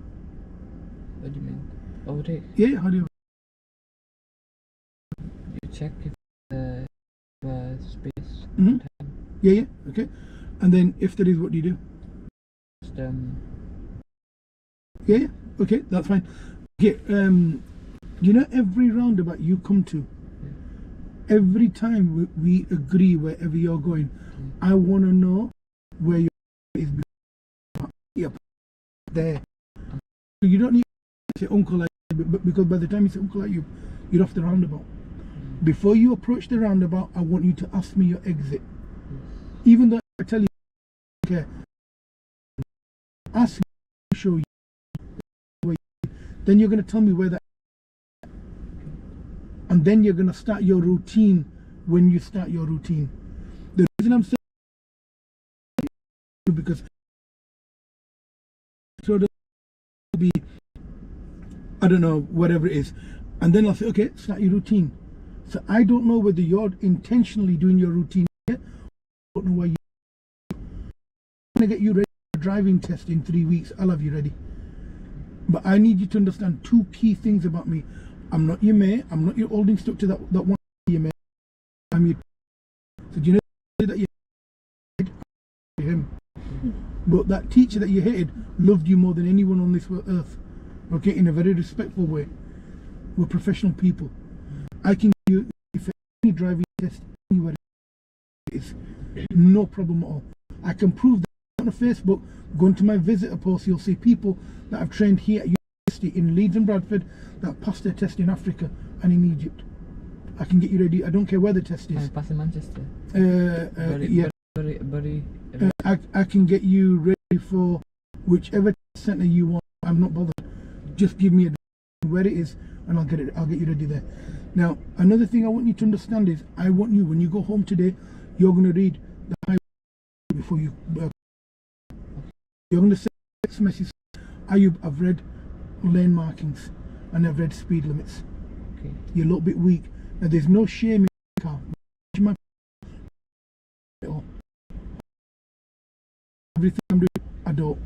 What do you mean? Overtake? Yeah, how do you You check if space. Mhm. Yeah, okay. And then if there is, what do you do? Just, Yeah, okay, that's fine. Okay, you know every roundabout you come to, every time we agree wherever you're going, I want to know where you is there. So you don't need to say uncle like, because by the time you say uncle like you're off the roundabout. Before you approach the roundabout, I want you to ask me your exit. Even though I tell you, okay, ask me to show you where then you're going to tell me where that, and then you're going to start your routine when you start your routine. The reason I'm saying because so there'll be, I don't know, whatever it is, and then I'll say, okay, start your routine. So I don't know whether you're intentionally doing your routine yet. I don't know why I'm going to get you ready for a driving test in 3 weeks. I'll have you ready. But I need you to understand two key things about me. I'm not your mate. I'm not your old instructor that wants to be your mate. I'm your. So do you know that you hated him? But that teacher that you hated loved you more than anyone on this earth. Okay, in a very respectful way. We're professional people. I can give you if any driving test anywhere. It's no problem at all. I can prove that on Facebook. Go into my visitor post, you'll see people that I've trained here at university in Leeds and Bradford that passed their test in Africa and in Egypt. I can get you ready. I don't care where the test is. I pass in Manchester. Yeah. I can get you ready for whichever centre you want. I'm not bothered. Just give me a where it is, and I'll get you ready there. Now, another thing I want you to understand is, I want you, when you go home today, you're going to read the highway before you. You're going to say text message. I've read lane markings and I've read speed limits. Okay. You're a little bit weak. Now, there's no shame in the car. Everything I'm doing, I don't.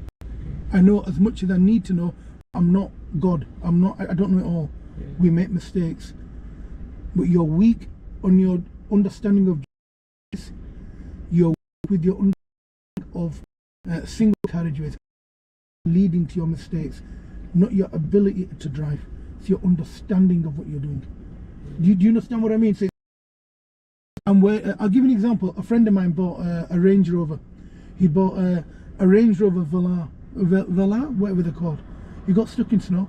I know as much as I need to know. I'm not God. I don't know it all. Yeah. We make mistakes. But you're weak on your understanding of justice. You're weak with your understanding of single carriageways, leading to your mistakes, not your ability to drive. It's your understanding of what you're doing. Do you understand what I mean? So, I'll give you an example. A friend of mine bought a Range Rover. He bought a Range Rover Velar, whatever they're called. He got stuck in snow.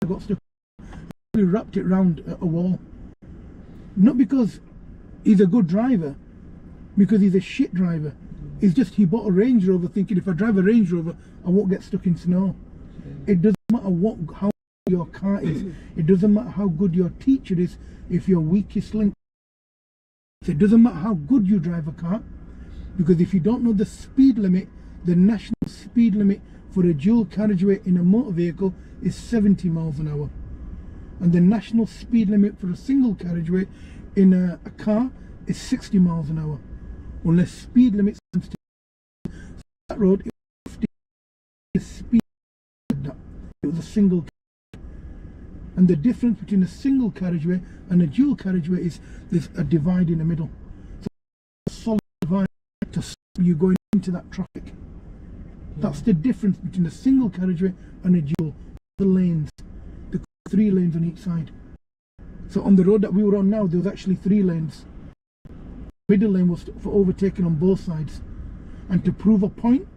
Got stuck. He wrapped it round a wall. Not because he's a good driver, because he's a shit driver. It's just he bought a Range Rover thinking if I drive a Range Rover, I won't get stuck in snow. It doesn't matter how your car is. It doesn't matter how good your teacher is if your weakest link. So it doesn't matter how good you drive a car, because if you don't know the speed limit, the national speed limit for a dual carriageway in a motor vehicle is 70 miles an hour. And the national speed limit for a single carriageway in a car is 60 miles an hour. Unless speed limits that road, it was 50 speed. It was a single carriageway. And the difference between a single carriageway and a dual carriageway is there's a divide in the middle. So a solid divide to stop you going into that traffic. That's the difference between a single carriageway and a dual. The lanes, the 3 lanes on each side. So on the road that we were on now, there was actually 3 lanes. Middle lane was for overtaking on both sides. And to prove a point,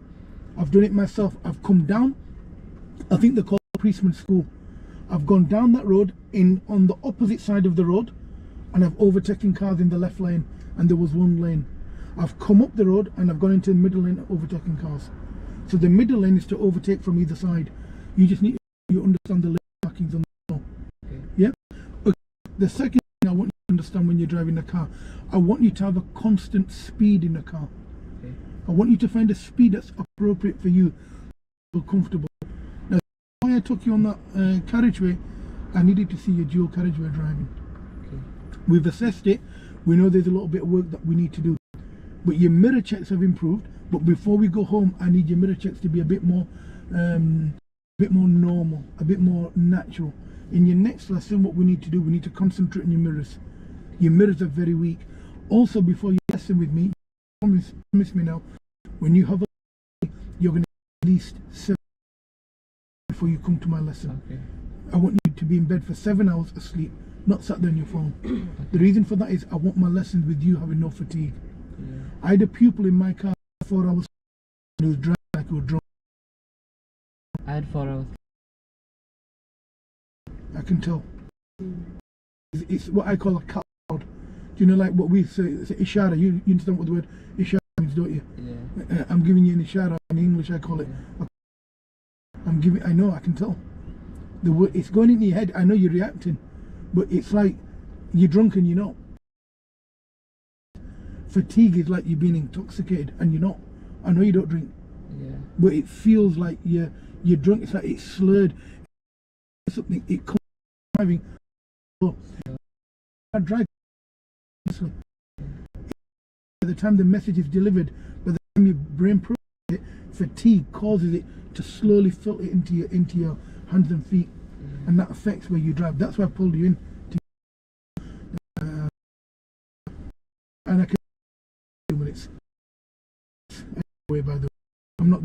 I've done it myself. I've come down, I think they call it Priestman School. I've gone down that road on the opposite side of the road, and I've overtaken cars in the left lane, and there was 1 lane. I've come up the road and I've gone into the middle lane overtaking cars. So the middle lane is to overtake from either side. You just need to understand the lane markings on the road. Okay. Yeah? Okay. The second thing I want you to understand understand when you're driving a car. I want you to have a constant speed in the car. Okay. I want you to find a speed that's appropriate for you, feel comfortable. Now, why I took you on that carriageway, I needed to see your dual carriageway driving. Okay. We've assessed it. We know there's a little bit of work that we need to do, but your mirror checks have improved. But before we go home, I need your mirror checks to be a bit more normal, a bit more natural. In your next lesson, what we need to do, we need to concentrate on your mirrors. Your mirrors are very weak. Also, before you lesson with me, promise me now, when you have a, you're going to at least 7 before you come to my lesson. Okay. I want you to be in bed for 7 hours asleep, not sat there on your phone. The reason for that is I want my lessons with you having no fatigue. Yeah. I had a pupil in my car 4 hours and he was driving like he was drunk. I had 4 hours. I can tell. It's what I call a cat cloud. Do you know, like what we say ishara? You understand what the word ishara means, don't you? Yeah. I'm giving you an ishara. In English I call it. Yeah. I know, I can tell. The word, it's going into your head. I know you're reacting, but it's like you're drunk and you're not. Fatigue is like you're being intoxicated and you're not. I know you don't drink, Yeah. but it feels like you're drunk. It's like it's slurred. Something it comes driving. So, I drive. Honestly. By the time the message is delivered, by the time your brain processes it, fatigue causes it to slowly filter into your hands and feet, and that affects where you drive. That's why I pulled you in. And I can 2 minutes. Anyway, by the way, I'm not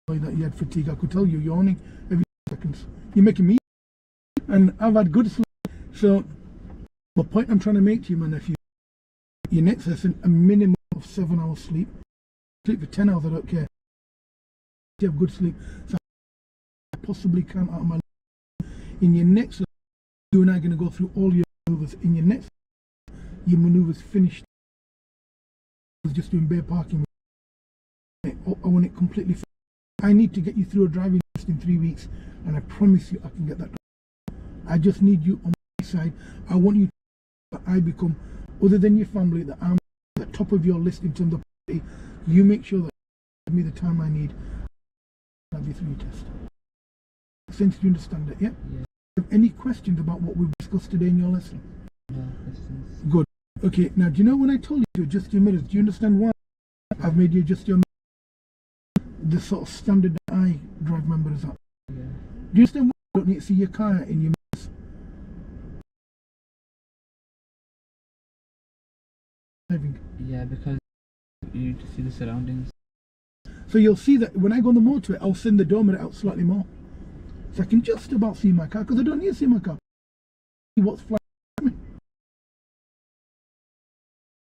going that you had fatigue. I could tell you yawning every 2 seconds. You're making me, and I've had good sleep. So, the point I'm trying to make to you, my nephew, your next lesson, a minimum of 7 hours sleep. Sleep for 10 hours, I don't care. You have good sleep. So I possibly can out of my life. In your next lesson, you and I are going to go through all your maneuvers. In your next lesson, your maneuvers finished. I was just doing bare parking. I want it completely finished. I need to get you through a driving test in 3 weeks, and I promise you I can get that done. I just need you on my side. I want you to I become, other than your family, that I'm at the top of your list in terms of priority. You make sure that you give me the time I need. I'll have you through your test. Since you understand it, yeah? Yeah. Have any questions about what we've discussed today in your lesson? No questions. Good. Okay, now do you know when I told you to adjust your mirrors, do you understand why I've made you adjust your mirrors? The sort of standard that I drive members at. Yeah. Do you understand why you don't need to see your car in your mirrors? Driving. Yeah, because you need to see the surroundings. So you'll see that when I go on the motorway, I'll send the door mirror out slightly more. So I can just about see my car, because I don't need to see my car. See what's flying at me.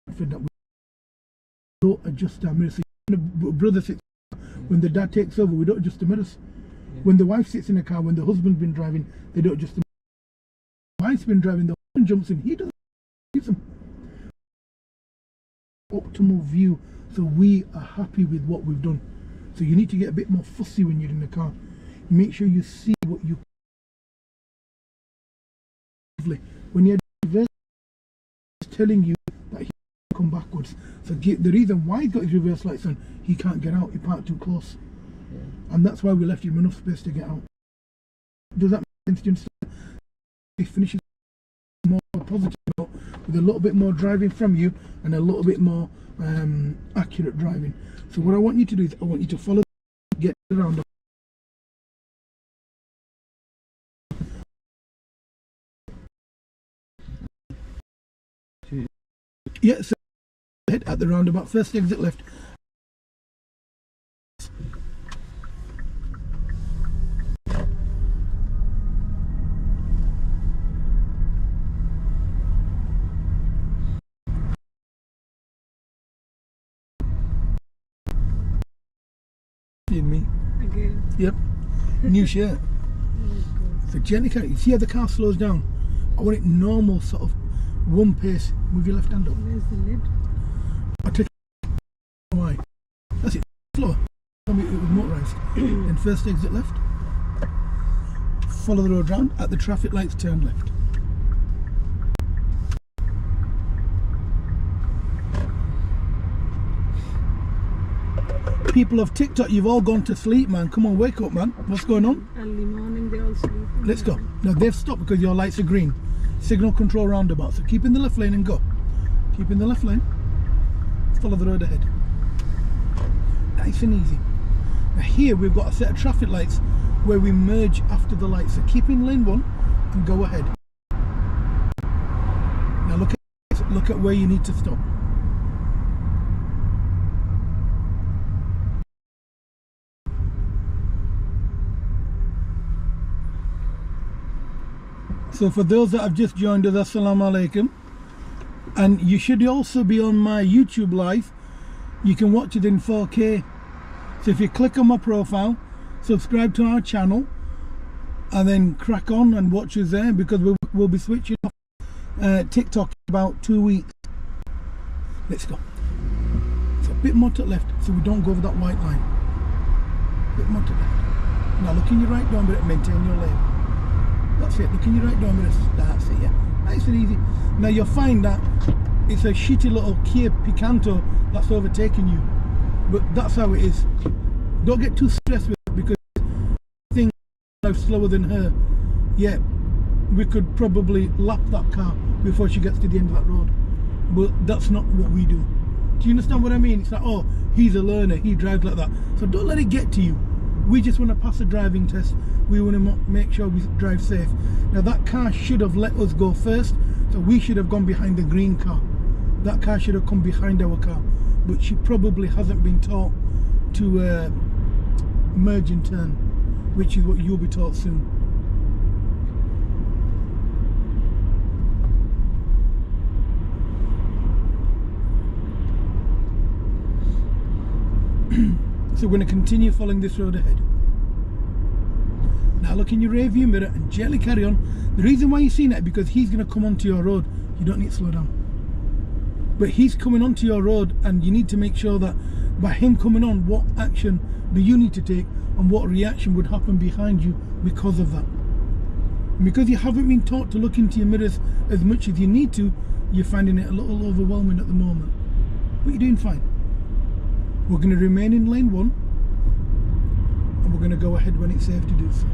That we don't adjust our mirrors. So when the brother sits, when the dad takes over, we don't adjust the mirrors. Yeah. When the wife sits in the car, when the husband's been driving, they don't adjust the mirrors. The wife's been driving, the husband jumps in, he doesn't use them. Optimal view, so we are happy with what we've done. So you need to get a bit more fussy when you're in the car. Make sure you see what you when you're reversing, it's telling you that he can come backwards. So the reason why he's got his reverse lights on, he can't get out, he parked too close. Yeah. And that's why we left him enough space to get out. Does that make sense? Do you understand? He finishes more positive note, with a little bit more driving from you and a little bit more accurate driving. So what I want you to do is I want you to follow, get around. Yeah, so head at the roundabout, first exit left. In me. Again. Yep. New shirt. So gently carry. See how the car slows down? I want it normal, sort of one pace. Move your left hand up. Where's the lid? I take why. That's it. Slower. It was motorised. Then first exit left. Follow the road round. At the traffic lights, turn left. people of TikTok, you've all gone to sleep, man. Come on, wake up, man. What's going on? Early morning, they all sleep. Let's go. Now, they've stopped because your lights are green. Signal control roundabout. So keep in the left lane and go. Keep in the left lane. Follow the road ahead. Nice and easy. Now here we've got a set of traffic lights where we merge after the lights. So keep in lane 1 and go ahead. Now look at where you need to stop. So for those that have just joined us, Assalamu alaikum. And you should also be on my YouTube live. You can watch it in 4K. So if you click on my profile, subscribe to our channel, and then crack on and watch us there, because we'll be switching off TikTok in about 2 weeks. Let's go. So a bit more to the left so we don't go over that white line. A bit more to the left. Now look in your right door and maintain your lane. That's it. Look in your right door and that's it, yeah. Nice and easy. Now you'll find that it's a shitty little Kia Picanto that's overtaking you, but that's how it is. Don't get too stressed with it, because things are slower than her. Yeah, we could probably lap that car before she gets to the end of that road, but that's not what we do. Do you understand what I mean? It's like, oh, he's a learner, he drives like that. So don't let it get to you. We just want to pass a driving test. We want to make sure we drive safe. Now that car should have let us go first, so we should have gone behind the green car. That car should have come behind our car, but she probably hasn't been taught to merge and turn, which is what you'll be taught soon. So we're going to continue following this road ahead. Now look in your rear view mirror and gently carry on. The reason why you're seeing that is because he's going to come onto your road. You don't need to slow down. But he's coming onto your road, and you need to make sure that by him coming on, what action do you need to take and what reaction would happen behind you because of that. And because you haven't been taught to look into your mirrors as much as you need to, you're finding it a little overwhelming at the moment. But you're doing fine. We're going to remain in lane 1, and we're going to go ahead when it's safe to do so.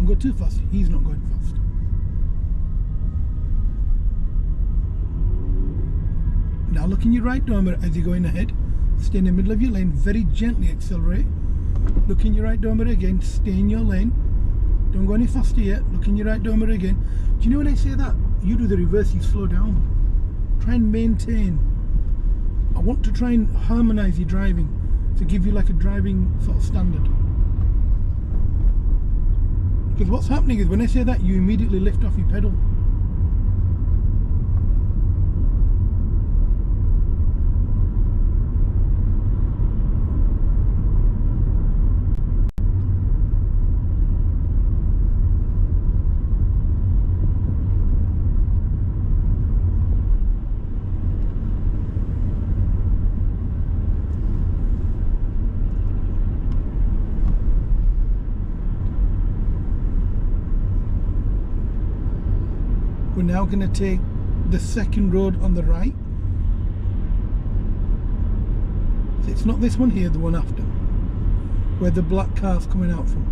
Go too fast. He's not going fast. Now look in your right door mirror as you're going ahead. Stay in the middle of your lane. Very gently accelerate. Look in your right door mirror again. Stay in your lane. Don't go any faster yet. Look in your right door mirror again. Do you know when I say that? You do the reverse. You slow down. Try and maintain. I want to try and harmonize your driving to give you like a driving sort of standard. Because what's happening is when I say that, you immediately lift off your pedal. We're now going to take the second road on the right. So it's not this one here, the one after, where the black car's coming out from,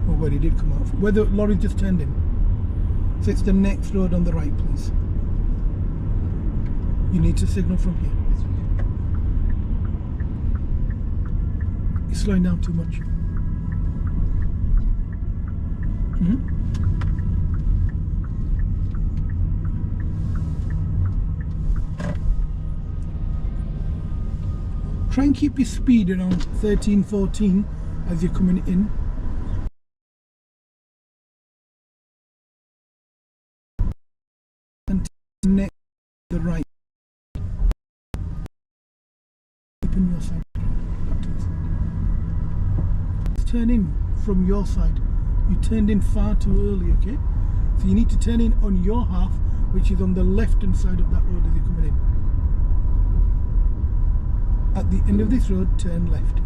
or where he did come out from, where the lorry just turned in. So it's the next road on the right, please. You need to signal from here. You're slowing down too much. Try and keep your speed around 13, 14 as you're coming in. open your side. Back to this. Turn in from your side. You turned in far too early, okay? So you need to turn in on your half, which is on the left hand side of that road as you're coming in. At the end of this road, turn left.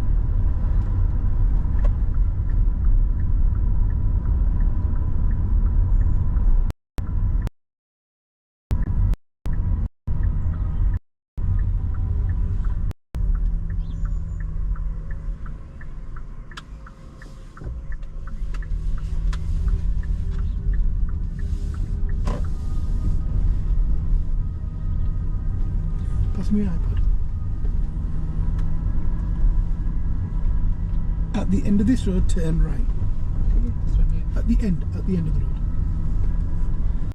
Pass me your iPod. At the end of this road, turn right. This one here. At the end of the road.